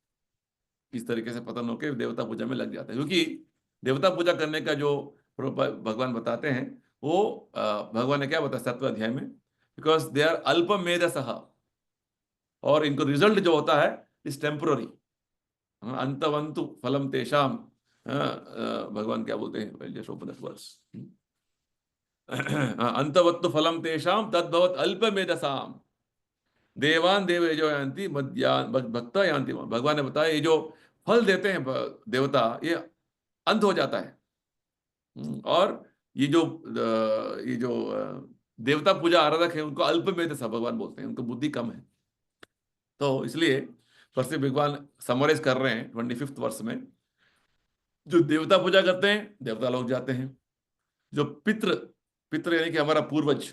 इस तरीके से पतन होकर देवता पूजा में लग जाता है। क्योंकि देवता पूजा करने का जो भगवान बताते हैं वो भगवान ने क्या बताया 7वें अध्याय में? बिकॉज दे आर अल्पमेधसः, और इनको रिजल्ट जो होता है इज टेम्पररी। अंतवंतु फलम तेषाम, भगवान क्या बोलते हैं? Just open that verse. अंतवत्तु फलम तेषाम तद्भवत अल्पमेधसाम देवान देव जो यान्ति मध्यान भक्ता यान्ति। भगवान ने बताया ये जो फल देते हैं देवता, ये अंत हो जाता है। और ये जो देवता पूजा आराधक है उनको अल्पमेधसा भगवान बोलते हैं, उनको बुद्धि कम है। तो इसलिए फिर से भगवान समराइज कर रहे हैं 25th वर्ष में, जो देवता पूजा करते हैं देवता लोग जाते हैं, जो पितृ पितृ यानी कि हमारा पूर्वज,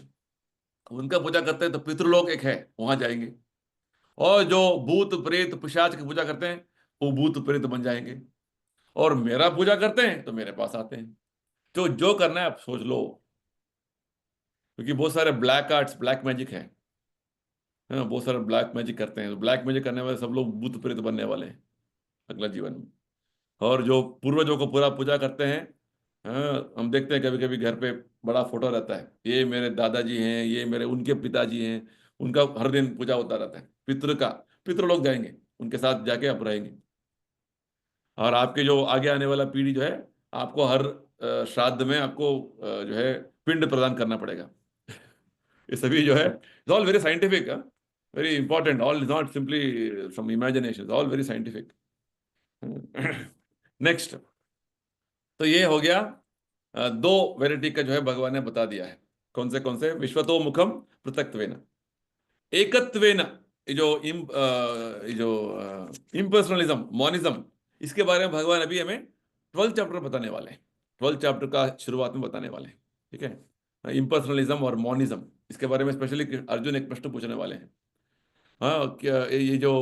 उनका पूजा करते हैं तो पितृलोक एक है, वहां जाएंगे। और जो भूत प्रेत पिशाच की पूजा करते हैं वो भूत प्रेत बन जाएंगे। और मेरा पूजा करते हैं तो मेरे पास आते हैं। तो जो करना है आप सोच लो, क्योंकि बहुत सारे ब्लैक आर्ट्स, ब्लैक मैजिक है, हाँ, बहुत सारे ब्लैक मैजिक करते हैं। तो ब्लैक मैजिक करने वाले सब लोग भूत प्रेत बनने वाले हैं अगला जीवन में। और जो पूर्वजों को पूरा पूजा करते हैं, हाँ, हम देखते हैं कभी कभी घर पे बड़ा फोटो रहता है, ये मेरे दादाजी हैं, ये मेरे उनके पिताजी हैं, उनका हर दिन पूजा होता रहता है पितृ का। पितृ लोग जाएंगे, उनके साथ जाके आप रहेंगे। और आपके जो आगे आने वाला पीढ़ी जो है, आपको हर श्राद्ध में आपको जो है पिंड प्रदान करना पड़ेगा। ये सभी जो है it's all very scientific, very important, all is not simply from imagination, all very scientific. Next, तो ये हो गया दो वेराइटी का जो है भगवान ने बता दिया है। कौन से? विश्वतो मुखम पृथक्त्वेन, एकत्वेन, ये जो इम्पर्सनलिज्म, मॉनिज्म, इसके बारे में भगवान अभी हमें 12th चैप्टर बताने वाले हैं। 12th चैप्टर का शुरुआत में बताने वाले हैं, ठीक है? इम्पर्सनलिज्म और मॉनिज्म, इसके बारे में स्पेशली अर्जुन एक प्रश्न पूछने वाले हैं। हाँ, क्या ये जो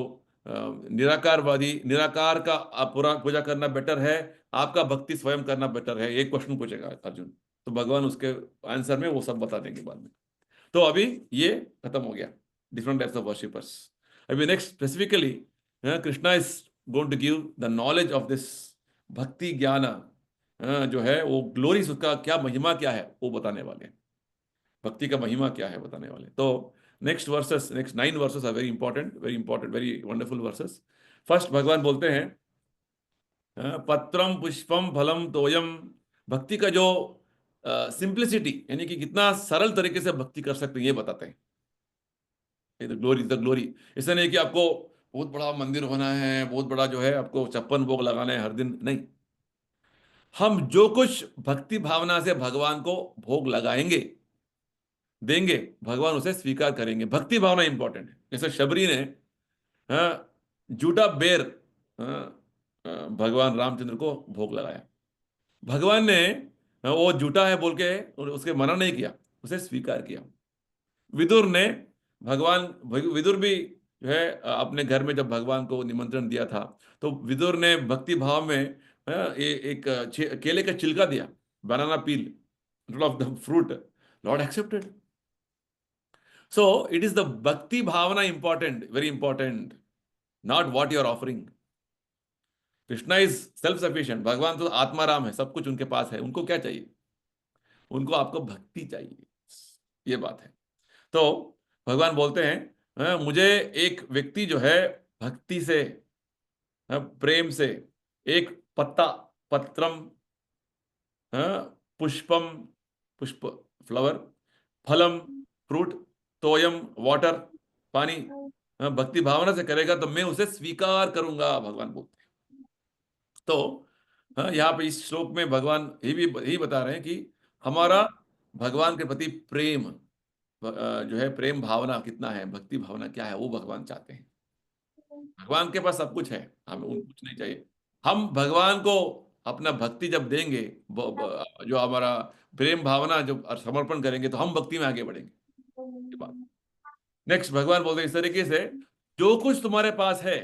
निराकारवादी, निराकार का पूरा पूजा करना बेटर है, आपका भक्ति स्वयं करना बेटर है, एक क्वेश्चन पूछेगा अर्जुन। तो भगवान उसके आंसर में वो सब बता देंगे बाद में। तो अभी ये खत्म हो गया, डिफरेंट टाइप्स ऑफ वर्शिपर्स। अभी next specifically Krishna is going to give the knowledge of this bhakti jnana, जो है वो ग्लोरीज, उसका क्या महिमा क्या है वो बताने वाले हैं, भक्ति का महिमा क्या है बताने वाले। तो next verses, next 9 verses are very important, very important, very wonderful verses. First भगवान बोलते हैं पत्रम पुष्पम फलम तोयम, भक्ति का जो सिंप्लिसिटी, यानी कि कितना सरल तरीके से भक्ति कर सकते हैं ये बताते हैं। ग्लोरी, द ग्लोरी, ऐसा नहीं कि आपको बहुत बड़ा मंदिर होना है, बहुत बड़ा जो है आपको 56 भोग लगाना है हर दिन, नहीं। हम जो कुछ भक्ति भावना से भगवान को भोग लगाएंगे, देंगे, भगवान उसे स्वीकार करेंगे। भक्ति भावना इंपॉर्टेंट है। जैसे शबरी ने झूठा बेर भगवान रामचंद्र को भोग लगाया, भगवान ने वो झूठा है बोल के उसके मना नहीं किया, उसे स्वीकार किया। विदुर ने विदुर भी जो है अपने घर में जब भगवान को निमंत्रण दिया था, तो विदुर ने भक्ति भाव में एक केले का छिलका दिया, banana peel of the fruit, lord accepted. So it is the भक्ति भावना important, very important, not what you are offering. Krishna is self sufficient, भगवान तो आत्माराम है, सब कुछ उनके पास है, उनको क्या चाहिए? उनको आपको भक्ति चाहिए, ये बात है। तो भगवान बोलते हैं मुझे एक व्यक्ति जो है भक्ति से, प्रेम से, एक पत्ता, पत्रम, पुष्पम, पुष्प, फ्लावर, फलम, फ्रूट, तोयम, वाटर, पानी, भक्ति भावना से करेगा तो मैं उसे स्वीकार करूंगा, भगवान बोलते हैं। तो यहाँ पे इस श्लोक में भगवान यही बता रहे हैं कि हमारा भगवान के प्रति प्रेम, जो है प्रेम भावना कितना है, भक्ति भावना क्या है, वो भगवान चाहते हैं। भगवान के पास सब कुछ है, हमें उनको कुछ नहीं चाहिए। हम भगवान को अपना भक्ति जब देंगे, जो हमारा प्रेम भावना जब समर्पण करेंगे, तो हम भक्ति में आगे बढ़ेंगे, ये बात। नेक्स्ट भगवान बोलते हैं इस तरीके से, जो कुछ तुम्हारे पास है,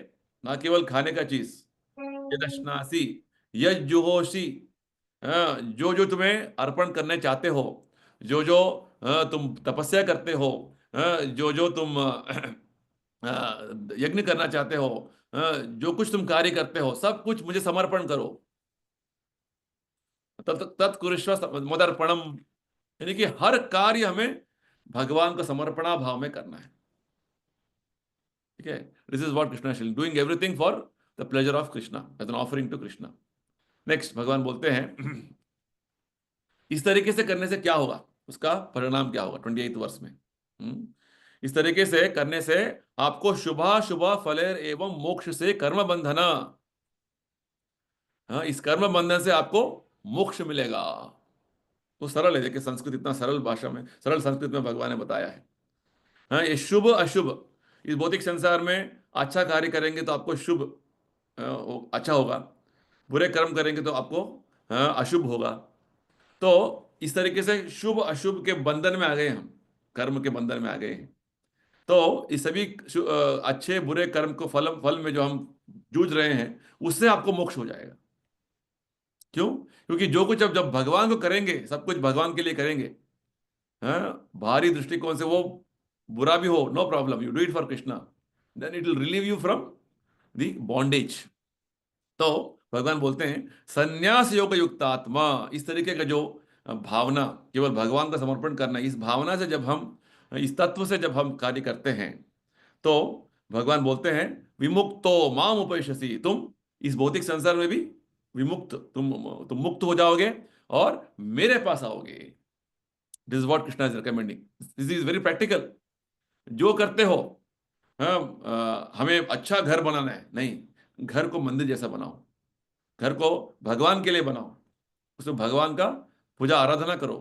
ना केवल खाने का चीज, यदश्नासी यज्जुहोषि, जो जो तुम्हें अर्पण करने चाहते हो, जो जो तुम तपस्या करते हो, जो जो तुम यज्ञ करना चाहते हो, जो कुछ तुम कार्य करते हो, सब कुछ मुझे समर्पण करो। तत्कुरुष्व मदर्पणम, यानी कि हर कार्य हमें भगवान को समर्पणा भाव में करना है, ठीक है। This is what Krishna is doing, everything for the pleasure of Krishna, as an offering to Krishna. Next भगवान बोलते हैं इस तरीके से करने से क्या होगा, उसका परिणाम क्या होगा 28 वर्ष में। इस तरीके से करने से आपको शुभा शुभा फलेर एवं मोक्ष से कर्म बंधना, इस कर्म बंधन से आपको मोक्ष मिलेगा। तो सरल है, देखिए संस्कृत इतना सरल भाषा में, सरल संस्कृत में भगवान ने बताया है। ये शुभ अशुभ, इस भौतिक संसार में अच्छा कार्य करेंगे तो आपको शुभ, अच्छा होगा, बुरे कर्म करेंगे तो आपको अशुभ होगा। तो इस तरीके से शुभ अशुभ के बंधन में आ गए हम, कर्म के बंधन में आ गए हैं। तो इस सभी अच्छे बुरे कर्म को फल में जो हम जूझ रहे हैं, उससे आपको मोक्ष हो जाएगा। क्यों? क्योंकि जो कुछ अब जब भगवान को करेंगे, सब कुछ भगवान के लिए करेंगे, बाहरी दृष्टिकोण से वो बुरा भी हो, no problem, you do it for Krishna, then it will relieve you from the bondage. तो भगवान बोलते हैं संन्यास योग युक्त आत्मा, इस तरीके का जो भावना, केवल भगवान का समर्पण करना, इस भावना से जब हम, इस तत्व से जब हम कार्य करते हैं, तो भगवान बोलते हैं विमुक्तो माम उपैष्यसि, तुम इस भौतिक संसार में भी विमुक्त, तुम मुक्त हो जाओगे और मेरे पास आओगे। This is what Krishna is recommending, this is very practical. जो करते हो, हमें अच्छा घर बनाना है, नहीं, घर को मंदिर जैसा बनाओ, घर को भगवान के लिए बनाओ, उसमें भगवान का पूजा आराधना करो।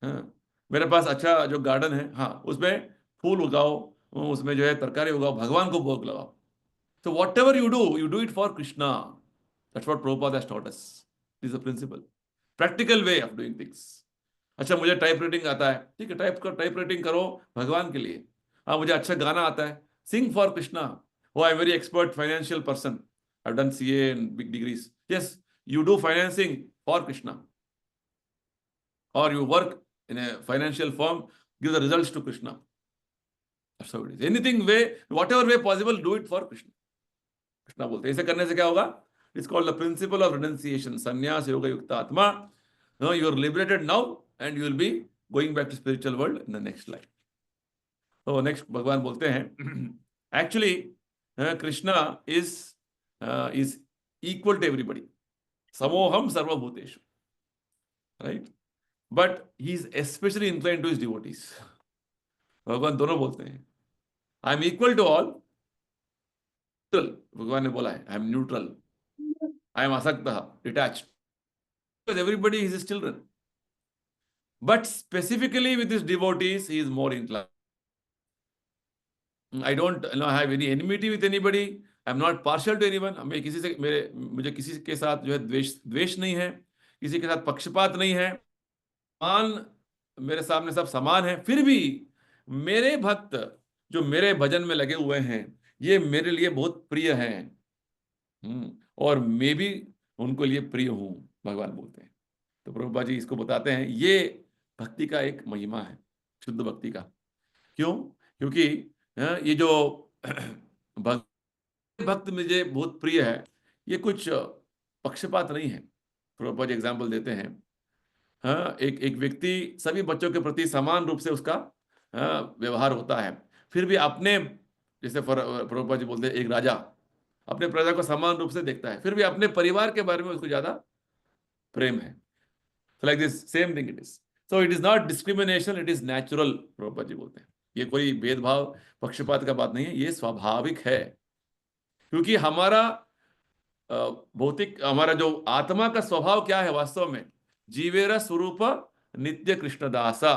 हाँ, मेरे पास अच्छा जो गार्डन है, हाँ उसमें फूल उगाओ, उसमें जो है तरकारी उगाओ, भगवान को भोग लगाओ। So whatever you do it for Krishna. That's what Prabhupada has taught us. This is a principle. Practical way of doing things. अच्छा मुझे टाइप राइटिंग आता है, ठीक है, टाइप राइटिंग करो भगवान के लिए। हाँ मुझे अच्छा गाना आता है, Sing for Krishna. Oh, I'm a very expert financial person. I've done CA and big degrees. Yes, you do financing for Krishna. Or you work in a financial firm, give the results to Krishna. That's how it is. Anything way, whatever way possible, do it for Krishna. Krishna बोलते हैं ऐसे करने से क्या होगा? It's called the principle of renunciation. Sannyas yoga yukta atma. No, you are liberated now and you will be going back to spiritual world in the next life. तो नेक्स्ट भगवान बोलते हैं actually Krishna is equal to everybody, समोहम सर्वभूतेषु, right, but he is especially inclined to his devotees. भगवान दोनों बोलते हैं I am equal to all. भगवान ने बोला है I am neutral, I am असक्त, detached, because everybody is his children, but specifically with his devotees he is more inclined. I don't have any enmity with anybody. I'm not partial to anyone. मैं किसी से मुझे किसी के साथ जो है द्वेष नहीं है, किसी के साथ पक्षपात नहीं है. मेरे सामने सब समान है. फिर भी मेरे भक्त जो मेरे भजन में लगे हुए हैं, ये मेरे लिए बहुत प्रिय हैं, और मैं भी उनको लिए प्रिय हूं, भगवान बोलते हैं. तो प्रभुपाद जी इसको बताते हैं ये भक्ति का एक महिमा है, शुद्ध भक्ति का. क्यों? क्योंकि ये जो भक्त मुझे बहुत प्रिय है, ये कुछ पक्षपात नहीं है. प्रभुपाद जी एग्जाम्पल देते हैं. एक व्यक्ति सभी बच्चों के प्रति समान रूप से उसका व्यवहार होता है, फिर भी अपने, जैसे प्रभुपाद जी बोलते हैं एक राजा अपने प्रजा को समान रूप से देखता है, फिर भी अपने परिवार के बारे में उसको ज्यादा प्रेम है. So like this same thing it is. So it is not discrimination, it is natural. Prabhupada ji बोलते हैं ये कोई भेदभाव पक्षपात का बात नहीं है, ये स्वाभाविक है. क्योंकि हमारा भौतिक, हमारा जो आत्मा का स्वभाव क्या है वास्तव में, जीवेरा स्वरूप नित्य कृष्णदासा.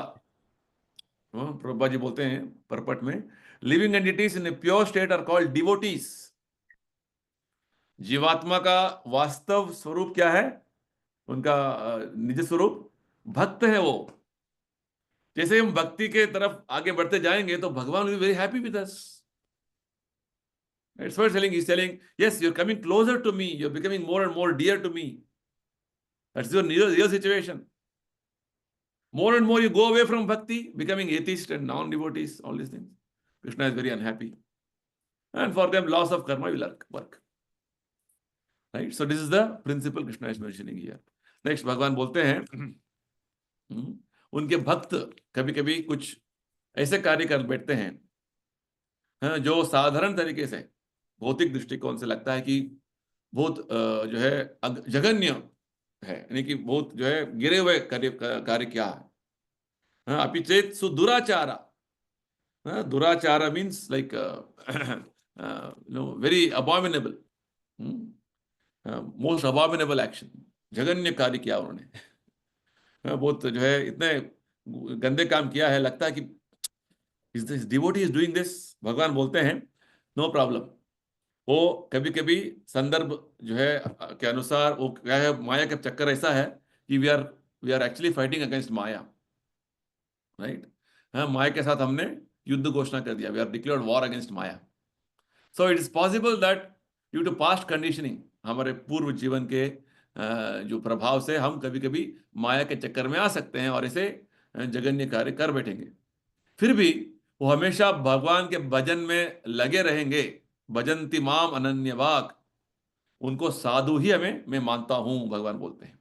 प्रभुपाद जी बोलते हैं परपट में, living entities in a pure state are called devotees. जीवात्मा का वास्तव स्वरूप क्या है, उनका निज स्वरूप भक्त है. वो जैसे हम भक्ति के तरफ आगे बढ़ते जाएंगे तो भगवान will be very happy with us. It's what he's telling, yes, you're coming closer to me, you're becoming more and more dear to me. That's your real situation. More and more you go away from bhakti, becoming atheist and non-devotees, all these things. Krishna is very unhappy. And for them, laws of karma will work. Right? So this is the principle Krishna is mentioning here. Next, भगवान बोलते हैं उनके भक्त कभी कभी कुछ ऐसे कार्य कर बैठते हैं जो साधारण तरीके से भौतिक दृष्टिकोण से लगता है कि बहुत जो है जघन्य है, यानी कि बहुत जो है गिरे हुए कार्य क्या है. अपि चेत सुदुराचारा. दुराचारा means like very abominable, most abominable action. जघन्य कार्य किया उन्होंने, बहुत जो है इतने गंदे काम किया है, लगता है कि is devotee is doing this. भगवान बोलते हैं नो प्रॉब्लम. वो कभी कभी संदर्भ जो है के अनुसार वो क्या है, माया का चक्कर ऐसा है कि we are actually fighting against माया, राइट. माया के साथ हमने युद्ध घोषणा कर दिया, we are declared war against माया. So it is possible that due to past conditioning, हमारे पूर्व जीवन के जो प्रभाव से हम कभी कभी माया के चक्कर में आ सकते हैं और ऐसे जघन्य कार्य कर बैठेंगे. फिर भी वो हमेशा भगवान के भजन में लगे रहेंगे. भजन्ति माम अनन्यवाक, उनको साधु ही मैं मानता हूं, भगवान बोलते हैं.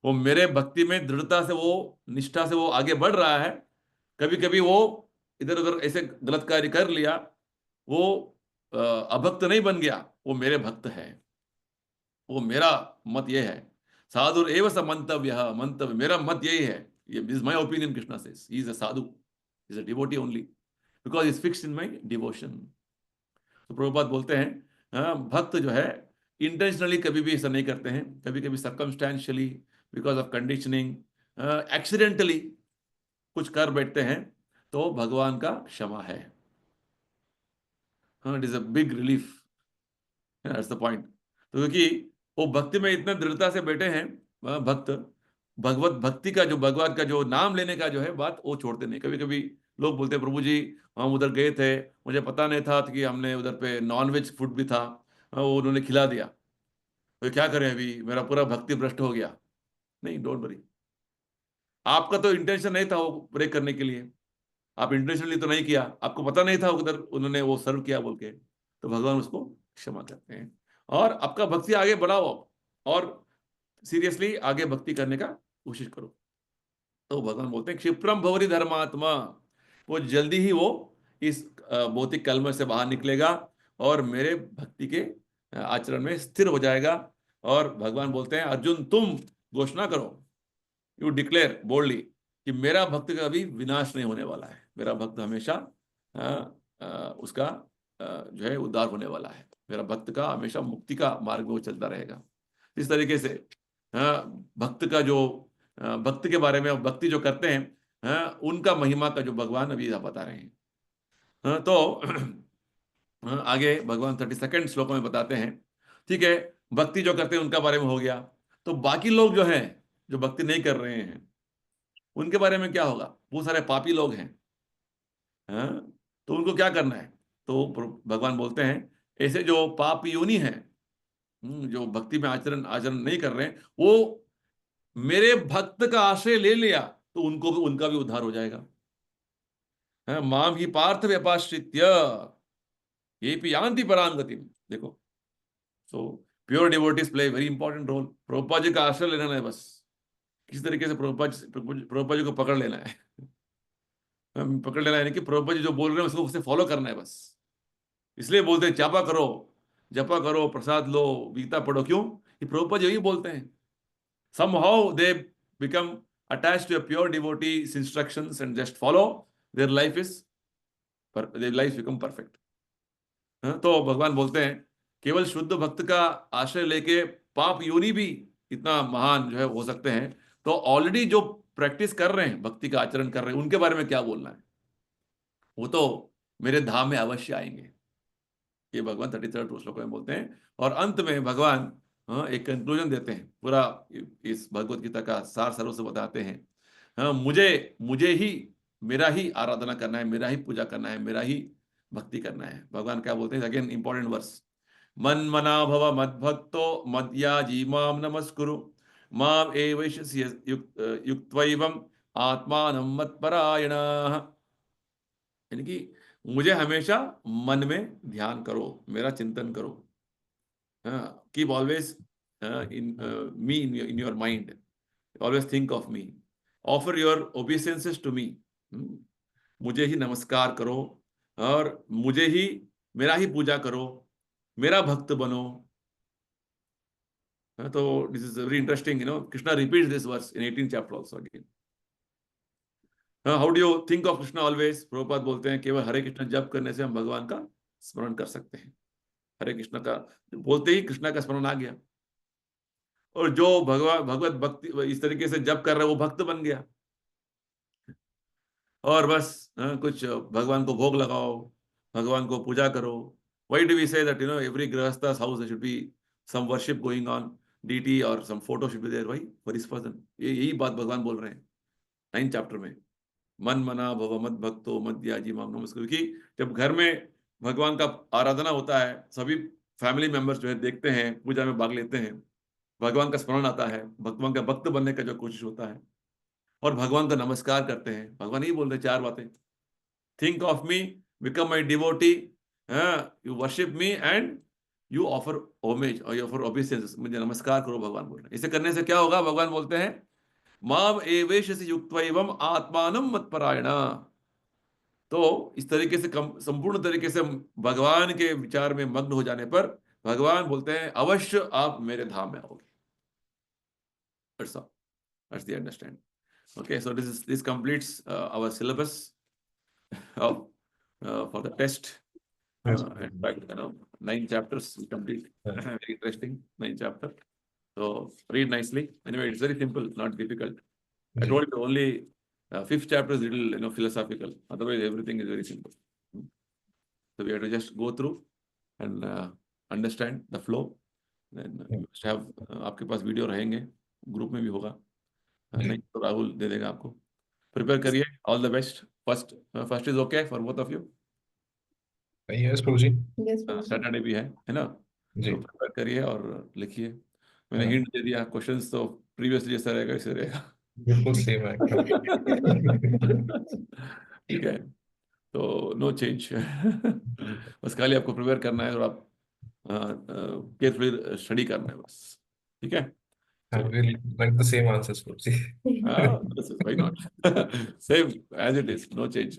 वो मेरे भक्ति में दृढ़ता से, वो निष्ठा से वो आगे बढ़ रहा है. कभी कभी वो इधर उधर ऐसे गलत कार्य कर लिया, वो अभक्त नहीं बन गया, वो मेरे भक्त है. वो मेरा मत ये है, साधु एव स मंतव्य, मेरा मत यही है. ये is my opinion. Krishna says he is a Sadhu, is a devotee only because is fixed in my devotion. तो प्रभुपाद बोलते हैं भक्त जो है इंटेंशनली कभी भी ऐसा नहीं करते हैं, कभी कभी सर्कमस्टेंशियली बिकॉज ऑफ कंडीशनिंग एक्सीडेंटली कुछ कर बैठते हैं, तो भगवान का क्षमा है. It is a big relief. That's the point. तो क्योंकि वो भक्ति में इतना दृढ़ता से बैठे हैं भक्त, भगवत भक्ति का जो भगवान का जो नाम लेने का जो है बात वो छोड़ते नहीं. कभी कभी लोग बोलते हैं प्रभु जी हम उधर गए थे, मुझे पता नहीं था कि हमने उधर पे नॉन वेज फूड भी था, वो उन्होंने खिला दिया, तो क्या करें, अभी मेरा पूरा भक्ति भ्रष्ट हो गया। नहीं, डोंट वरी, आपका तो इंटेंशन नहीं था वो ब्रेक करने के लिए, आप इंटेंशनली तो नहीं किया, आपको पता नहीं था उधर उन्होंने वो सर्व किया बोल के, तो भगवान उसको क्षमा करते हैं। और आपका भक्ति आगे बढ़ाओ और सीरियसली आगे भक्ति करने का कोशिश करो। तो भगवान बोलते हैं क्षिप्रम भवरी धर्मात्मा, वो जल्दी ही वो इस भौतिक कलम से बाहर निकलेगा और मेरे भक्ति के आचरण में स्थिर हो जाएगा। और भगवान बोलते हैं अर्जुन तुम घोषणा करो, यू डिक्लेयर बोल्डली कि मेरा भक्त का कभी विनाश नहीं होने वाला है, मेरा भक्त हमेशा उसका जो है उद्धार होने वाला है, मेरा भक्त का हमेशा मुक्ति का मार्ग में वो चलता रहेगा। इस तरीके से भक्त का जो भक्त के बारे में भक्ति जो करते हैं उनका महिमा का जो भगवान अभी बता रहे हैं। तो आगे भगवान 32 श्लोक में बताते हैं, ठीक है, भक्ति जो करते हैं उनका बारे में हो गया, तो बाकी लोग जो हैं जो भक्ति नहीं कर रहे हैं उनके बारे में क्या होगा? वो सारे पापी लोग हैं, हाँ? तो उनको क्या करना है? तो भगवान बोलते हैं ऐसे जो पाप योनि हैं, जो भक्ति में आचरण आचरण नहीं कर रहे हैं, वो मेरे भक्त का आश्रय ले लिया तो उनको भी उनका भी उद्धार हो जाएगा। हाँ, माम ही पार्थ व्यपाश्रित्य ये भी यान्ति पराम गतिम। देखो, so pure devotees play very important role. Prabhupada ji का आश्रय लेना है, बस किस तरीके से प्रभुपाद जी को पकड़ लेना है। पकड़ लेना है यानी कि प्रभुपाद जी जो बोल रहे हैं उसको उससे फॉलो करना है बस। इसलिए बोलते हैं जपा करो प्रसाद लो गीता पढ़ो, क्यों? कि प्रभुपाद जी यही बोलते हैं। somehow they become attached to a pure devotee's instructions and just follow, their life become perfect। तो भगवान बोलते हैं केवल शुद्ध भक्त का आश्रय लेके पाप योनि भी इतना महान जो है हो सकते हैं, तो ऑलरेडी जो प्रैक्टिस कर रहे हैं भक्ति का आचरण कर रहे हैं उनके बारे में क्या बोलना है? वो तो मेरे धाम में अवश्य आएंगे, ये भगवान 33 श्लोक में बोलते हैं। और अंत में भगवान एक कंक्लूजन देते हैं, पूरा इस भगवत गीता का सार सर्व से बताते हैं। मुझे मुझे ही मेरा ही आराधना करना है, मेरा ही पूजा करना है, मेरा ही भक्ति करना है। भगवान क्या बोलते हैं? अगेन इंपॉर्टेंट वर्स, मन मना भव मद भक्तो मद्याजी माम नमस्कुरु माम एवैषसि युक्त्वैवं आत्मानं मत्परायणाः। यानी कि मुझे हमेशा मन में ध्यान करो, मेरा चिंतन करो, keep always in me in your mind, always think of me, offer your obeisances to me, मुझे ही नमस्कार करो और मुझे ही मेरा ही पूजा करो, मेरा भक्त बनो। तो this is very interesting, Krishna repeats this verse in 18th chapter also again। How do you think of Krishna always? Prabhupada बोलते हैं केवल हरे कृष्ण जप करने से हम भगवान का स्मरण कर सकते हैं। हरे कृष्ण का बोलते ही कृष्णा का स्मरण आ गया, और जो भगवत भक्ति इस तरीके से जप कर रहा है वो भक्त बन गया। और बस कुछ भगवान को भोग लगाओ, भगवान को पूजा करो। Why do we say that every गृहस्थ's house there should be some worship going on, deity और some photo should be there, why? For this person. ये यही बात भगवान बोल रहे हैं 9th chapter में, मन मना भव मद भक्तो मद्याजी माम नमस्कुरु। क्योंकि जब घर में भगवान का आराधना होता है, सभी फैमिली मेंबर्स जो है देखते हैं, पूजा में भाग लेते हैं, भगवान का स्मरण आता है, भगवान का भक्त बनने का जो कोशिश होता है, और भगवान का नमस्कार करते हैं। भगवान यही बोल रहे 4 बातें, think of me, become my devotee, you worship me and you offer homage और यू ऑफर ओबीडियंस, मुझे नमस्कार करो, भगवान बोल रहे हैं। इसे करने से क्या होगा? भगवान बोलते हैं माम एवेशसि युक्त्वैवं आत्मानं मत्परायणा। तो इस तरीके से संपूर्ण तरीके से भगवान के विचार में मग्न हो जाने पर भगवान बोलते हैं अवश्य आप मेरे धाम में आओगे। That's all. That's the understand. Okay, so this completes our syllabus of for the test. In fact, 9 chapters we complete. Very interesting 9 chapter. So read nicely. Anyway, it's very simple, not difficult. I told you only 5th chapter is little philosophical. Otherwise, everything is very simple. So we have to just go through and understand the flow. Then you must have आपके पास वीडियो रहेंगे, ग्रुप में भी होगा, नहीं तो राहुल दे देगा आपको। प्रिपेयर करिए, all the best. First is okay for both of you? Yes Prabhu ji. Yes, Prabhuji. Saturday भी है ना? जी। तो प्रिपेयर करिए और लिखिए। मैंने हाँ। हिंट दे दिया, क्वेश्चंस तो प्रीवियसली जैसा रहेगा वैसे रहेगा। बिल्कुल सेम है। ठीक है, तो नो चेंज। बस खाली आपको प्रिपेयर करना है और आप केयरफुली स्टडी करना है बस। ठीक है, I चलो। will write the same answers Prabhu ji. Why not? Same as it is, no change.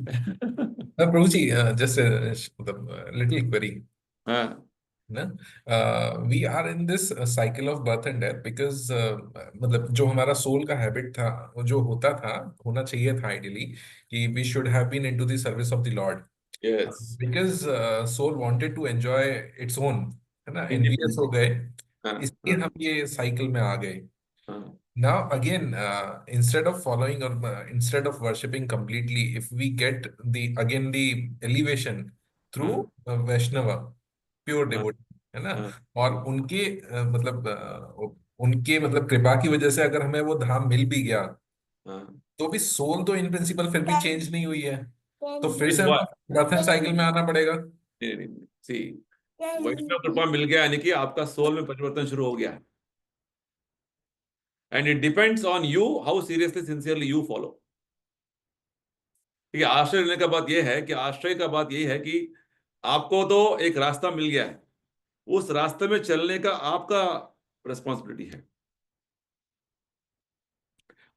Prabhu ji just मतलब little query हाँ, ना, we are in this cycle of birth and death because मतलब जो हमारा सोल का हैबिट था, वो जो होता था, होना चाहिए था आइडियली, कि we should have been into the service of the Lord yes, because soul wanted to enjoy its own, है ना, envious हो गए, हाँ, इसलिए हाँ, हम ये साइकिल में आ गए। हाँ, Now again, instead of following or instead of worshipping completely, if we get the elevation through Vaishnava, pure हाँ, devotee, है ना, हाँ, और उनके उनके मतलब कृपा की वजह से अगर हमें वो धाम मिल भी गया, हाँ। तो भी सोल तो इन प्रिंसिपल फिर भी चेंज नहीं हुई है, तो फिर Guess से what? हमें बर्थ साइकिल में आना पड़ेगा। नहीं, सी, वैष्णव कृपा मिल गया यानी कि आपका सोल में परिवर्तन शुरू हो गया, and it depends on you how seriously sincerely you follow. ठीक है, आश्रय लेने का बात यह है कि आश्रय का बात यही है कि आपको तो एक रास्ता मिल गया है, उस रास्ते में चलने का आपका रिस्पॉन्सिबिलिटी है।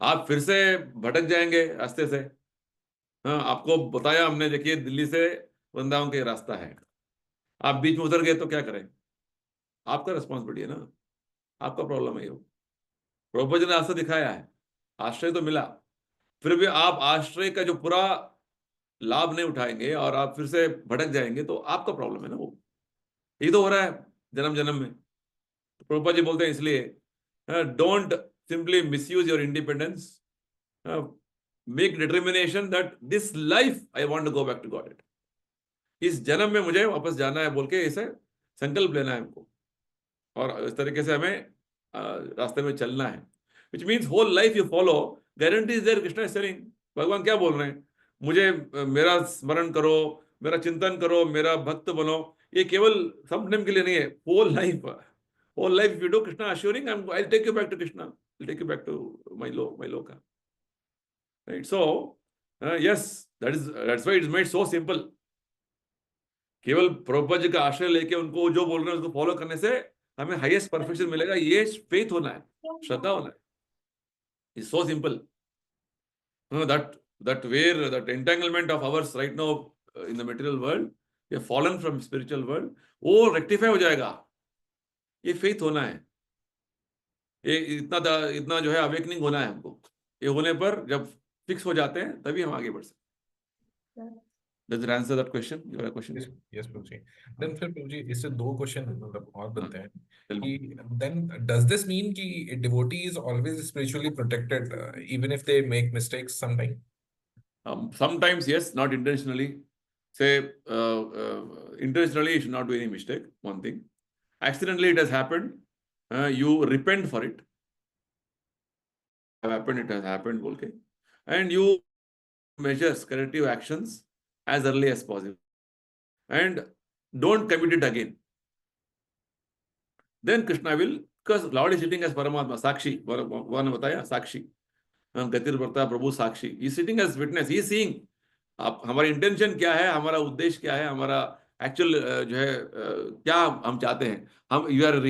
आप फिर से भटक जाएंगे रास्ते से। हाँ, आपको बताया हमने, देखिए दिल्ली से वृंदावन का रास्ता है, आप बीच में उतर गए तो क्या करें? आपका रिस्पॉन्सिबिलिटी है ना, आपका प्रॉब्लम है। प्रभुपाद जी ने रास्ता दिखाया है, आश्रय तो मिला, फिर भी आप आश्रय का जो पूरा लाभ नहीं उठाएंगे और आप फिर से भटक जाएंगे तो आपका प्रॉब्लम है ना। वो ये तो हो रहा है जन्म जन्म में। तो प्रभुपाद जी बोलते हैं इसलिए don't simply misuse your independence, make determination that this life I want to go back to God. इस जन्म में मुझे वापस जाना है बोल के इसे संकल्प लेना है हमको, और इस तरीके से हमें रास्ते में चलना है। Which means whole life you follow, guarantee is there. Krishna is saying, भगवान क्या बोल रहे हैं, मुझे मेरा स्मरण करो, मेरा चिंतन करो, मेरा भक्त बनो। ये केवल सम टाइम के लिए नहीं है, whole life you do, Krishna assuring I will take you back to Krishna, will take you back to my लोका, right? So yes, that's why it's made so simple. केवल प्रभुपाद जी का आश्रय लेके उनको जो बोल रहे हैं उसको फॉलो करने से हमें हाईएस्ट परफेक्शन मिलेगा। ये फेथ होना है, श्रद्धा होना है। It's so simple. That where that entanglement of ours right now in the material world, we have fallen from spiritual world, वो रेक्टिफाई हो जाएगा। ये फेथ होना है, ये इतना जो है अवेकनिंग होना है हमको। ये होने पर जब फिक्स हो जाते हैं तभी हम आगे बढ़ सकते हैं। Does it answer that question? Your question? Yes Prabhu ji. Then फिर प्रभु जी इससे दो क्वेश्चन मतलब और बनते हैं Tell me. कि देन डज दिस मीन कि devotee is always spiritually protected even if they make mistakes sometime? Sometimes yes, not intentionally. Say intentionally you should not do any mistake, one thing. Accidentally it has happened, you repent for it. It has happened बोल के, and you measures corrective actions as early as possible and don't commit it again. Then Krishna will, because Lord is sitting as Paramatma, Sakshi, भगवान ने बताया साक्षी, गतिर वर्ता प्रभु साक्षी, he is sitting as witness, he is seeing आप हमारा इंटेंशन क्या है, हमारा उद्देश्य क्या है, हमारा एक्चुअल जो है क्या हम चाहते हैं। हम we are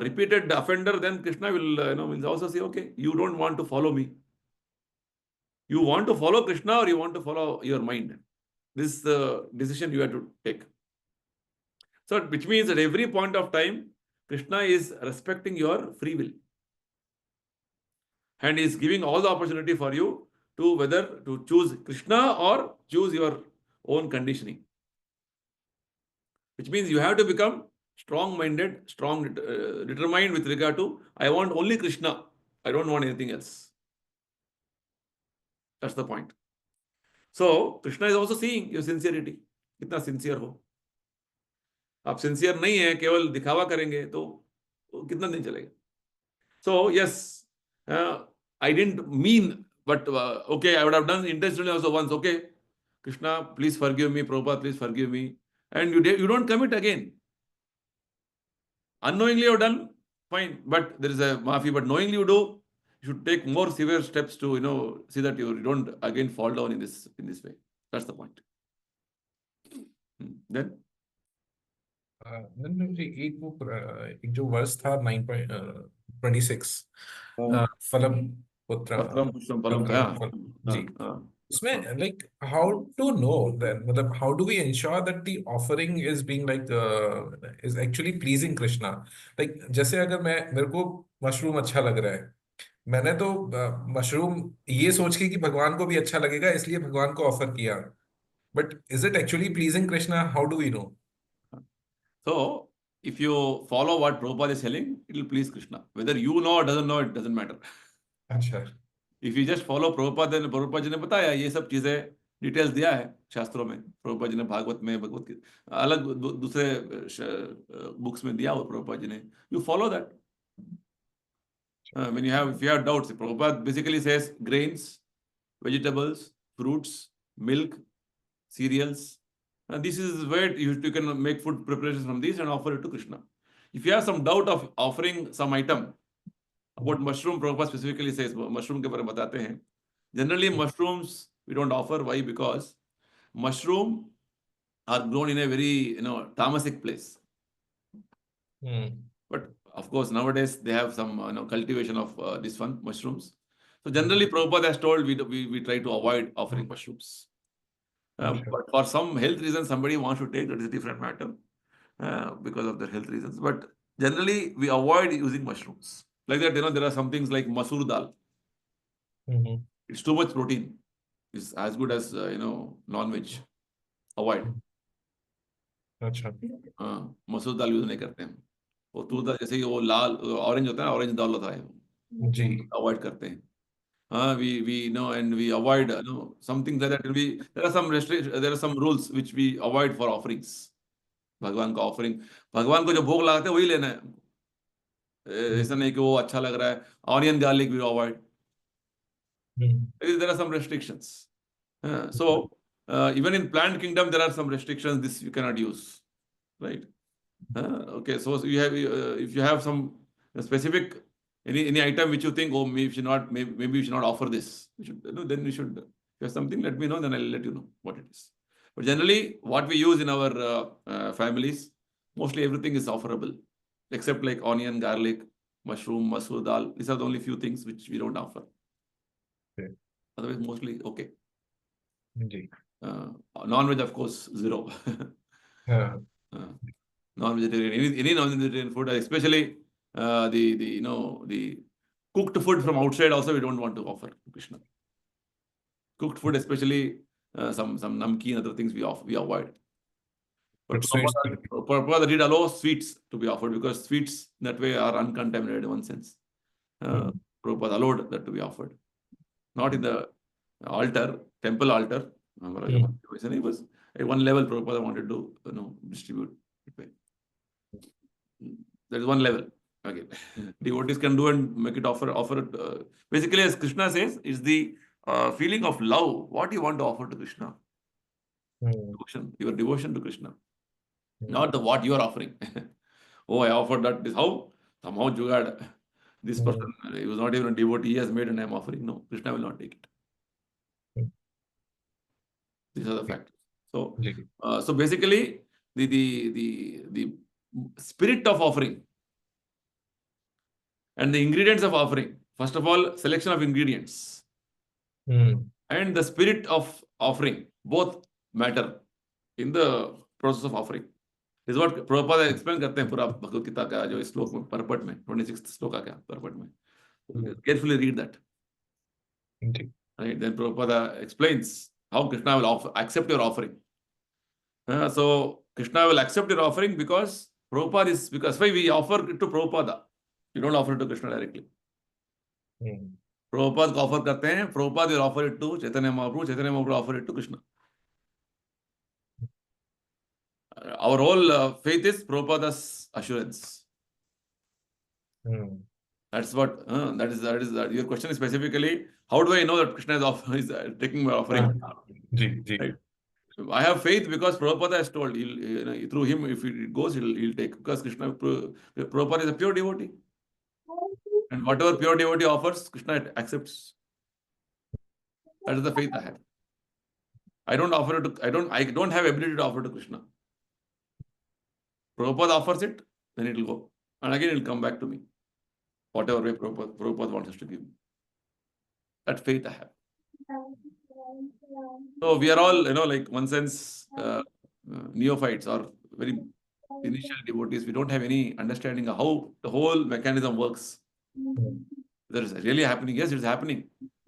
repeated offender, then Krishna will means also say okay, you don't want to follow me, you want to follow Krishna or you want to follow your mind. This is the decision you have to take. So which means at every point of time Krishna is respecting your free will and is giving all the opportunity for you to whether to choose Krishna or choose your own conditioning. Which means you have to become strong-minded, determined with regard to I want only Krishna, I don't want anything else. That's the point. So Krishna is also seeing your sincerity, कितना सिंसियर हो। आप सिंसियर नहीं है, केवल दिखावा करेंगे तो कितना दिन चलेगा। So yes, I didn't mean but okay, I would have done intentionally also once. Okay, Krishna, please forgive me. Prabhupada, please forgive me. And you don't commit again. Unknowingly you've done, fine. But there is a maafi. But knowingly you do, you should take more severe steps to see that you don't again fall down in this way. That's the point. Then एक जो वर्स था 9.26 फलम पुत्र Patram Pushpam Palam ka, जी उसमें like how to know then मतलब how do we ensure that the offering is being like is actually pleasing Krishna, like जैसे अगर मेरे को मशरूम अच्छा लग रहा है, मैंने तो मशरूम ये सोच के कि भगवान को भी अच्छा लगेगा इसलिए भगवान को ऑफर किया, but is it actually pleasing Krishna, how do we know? So, if you follow what Prabhupada is telling, it will please Krishna. Whether you know or doesn't know, it doesn't matter. अच्छा If you just follow Prabhupada, then Prabhupada जी ने बताया ये सब चीजें डिटेल्स दिया है शास्त्रों में. Prabhupada जी ने भागवत में, भगवत के अलग दूसरे बुक्स में दिया हुआ Prabhupada जी ने. You follow that. If you have doubts, Prabhupada basically says grains, vegetables, fruits, milk, cereals. This is where you can make food preparations from these and offer it to Krishna. If you have some doubt of offering some item, about mushroom, Prabhupada specifically says, mushroom के बारे में बताते हैं. Generally, mushrooms we don't offer. Why? Because mushroom are grown in a very tamasic place. But of course, nowadays they have some cultivation of this one mushrooms. So generally, Prabhupada has told we try to avoid offering mushrooms. But for some health reasons, somebody wants to take, that is a different matter because of their health reasons. But generally, we avoid using mushrooms. Like that, there are some things like masoor dal. It's too much protein. It's as good as non-veg. Avoid. अच्छा मसूर दाल यूज नहीं करते हैं. वो तूर दाल जैसे वो लाल ऑरेंज होता है ना, ऑरेंज दाल होता है, जी अवॉइड करते हैं. We know and we avoid something like that. There are some restrictions, there are some rules which we avoid for offerings. भगवान का ऑफरिंग, भगवान को जो भोग लगाते हैं वही लेना है. ऐसा नहीं कि वो अच्छा लग रहा है. Onion garlic we avoid. There are some restrictions. So even in plant kingdom there are some restrictions. This you cannot use, right? Okay, so you have if you have some specific any item which you think, oh, maybe we should not offer this. Then we should. If you have something, let me know. Then I'll let you know what it is. But generally, what we use in our families, mostly everything is offerable, except like onion, garlic, mushroom, masoor dal. These are the only few things which we don't offer. Okay. Otherwise, mostly okay. जी Non-veg, of course, zero. Non-vegetarian, any non-vegetarian food, especially the cooked food from outside, also we don't want to offer to Krishna. Cooked food, especially some namkeen, other things we avoid. But Prabhupada did allow sweets to be offered because sweets that way are uncontaminated in one sense. Prabhupada allowed that to be offered, not in the altar, temple altar. It was at one level Prabhupada wanted to distribute it. That is one level. Okay. Devotees can do and make it offer it. Basically, as Krishna says, it's the feeling of love. What you want to offer to Krishna? Devotion, your devotion to Krishna. Not the what you are offering. Oh, I offered that. This how? Somehow Jugad. This person, he was not even a devotee, he has made and I am offering. No, Krishna will not take it. These are the factors. So basically, the spirit of offering and the ingredients of offering. First of all, selection of ingredients and the spirit of offering both matter in the process of offering. This is what Prabhupada explain करते हैं पूरा भगवद गीता का जो श्लोक में परपट में 26th श्लोक क्या परपट में. Carefully read that. Right, then Prabhupada explains how Krishna will accept your offering. So Krishna will accept your offering because Prabhupada is, because why we offer it to Prabhupada. You don't offer it to Krishna directly. Prabhupada को offer करते हैं. Prabhupada will offer it to Chaitanya Mahaprabhu. Chaitanya Mahaprabhu offer it to Krishna. Our whole faith is Prabhupada's assurance. That's what. That is that. Your question is specifically, how do I know that Krishna is taking my offering? Ji ji Right. I have faith because Prabhupada has told. Through him, if it goes, he'll take. Because Prabhupada is a pure devotee, and whatever pure devotee offers, Krishna accepts. That is the faith I have. I don't offer it to. I don't have ability to offer to Krishna. Prabhupada offers it, then it will go, and again it will come back to me. Whatever way Prabhupada wants us to give. That faith I have. So we are all, like one sense, neophytes or very initial devotees. We don't have any understanding of how the whole mechanism works. Whether it's really happening. Yes, it's happening.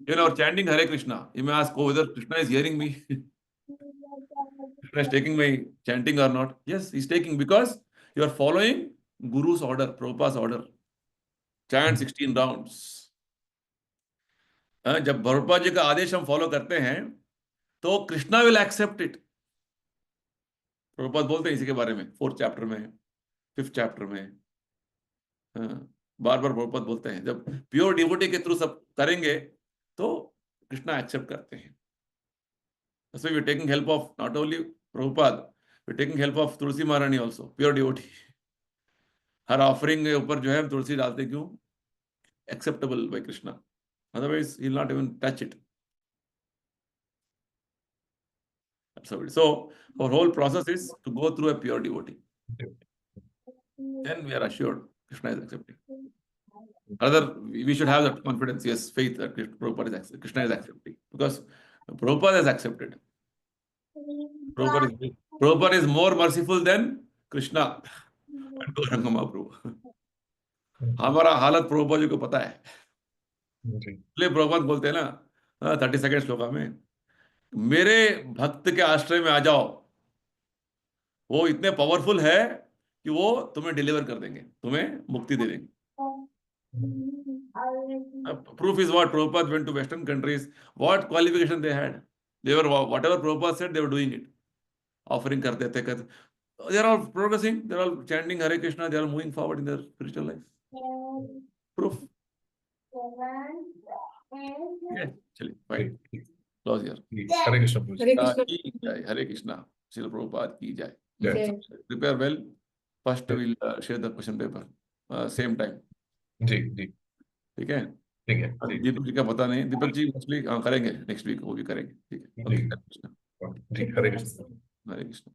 Or chanting Hare Krishna. You may ask, whether Krishna is hearing me. Krishna is taking my chanting or not. Yes, he's taking, because you are following Guru's order, Prabhupada's order. Chant 16 rounds. जब प्रभुपाद जी का आदेश हम फॉलो करते हैं तो Krishna will accept it. Prabhupada बोलते हैं इसी के बारे में 4th चैप्टर में, 5th चैप्टर में. बार बार प्रभुपाद बोलते हैं जब प्योर डिवोटी के थ्रू सब करेंगे तो कृष्णा एक्सेप्ट करते हैं. So we're taking help of not only Prabhupada, we're taking help of तुलसी महारानी also, pure devotee. हर ऑफरिंग के ऊपर जो है हम तुलसी डालते क्यों? Acceptable by Krishna. Otherwise, he'll not even touch it. That's how it is. So our whole process is to go through a pure devotee. Then we are assured Krishna is accepting. Rather, we should have that confidence, yes, faith that Krishna is accepting. Because Prabhupada has accepted. Prabhupada is more merciful than Krishna and Gauranga Mahaprabhu. हमारा हालत प्रभुपाद जी को पता है. जी इसलिए प्रभुपाद बोलते हैं ना 32nd श्लोका में, मेरे भक्त के आश्रय में आ जाओ. वो इतने पावरफुल है कि वो तुम्हें डिलीवर कर देंगे, तुम्हें मुक्ति दे देंगे. Proof is what? Prabhupada went to Western countries. What qualification they had? They were, whatever Prabhupada said, they were doing it. Offering करते थे. They are all progressing. They are all chanting Hare Krishna. They are moving forward in their spiritual life. Proof. Yeah, चलिए, fine. Close here. हरे कृष्ण प्रभु जी. हरे कृष्ण. की जय. Hare Krishna. Srila Prabhupada की जय. जय. Prepare well. First we'll share the question paper. Same time. जी जी ठीक है. ठीक है जी दीपक जी का पता नहीं. दीपक जी मोस्टली करेंगे नेक्स्ट वीक, वो भी करेंगे. ठीक है. जी Okay. जी हरे कृष्ण. हरे कृष्ण.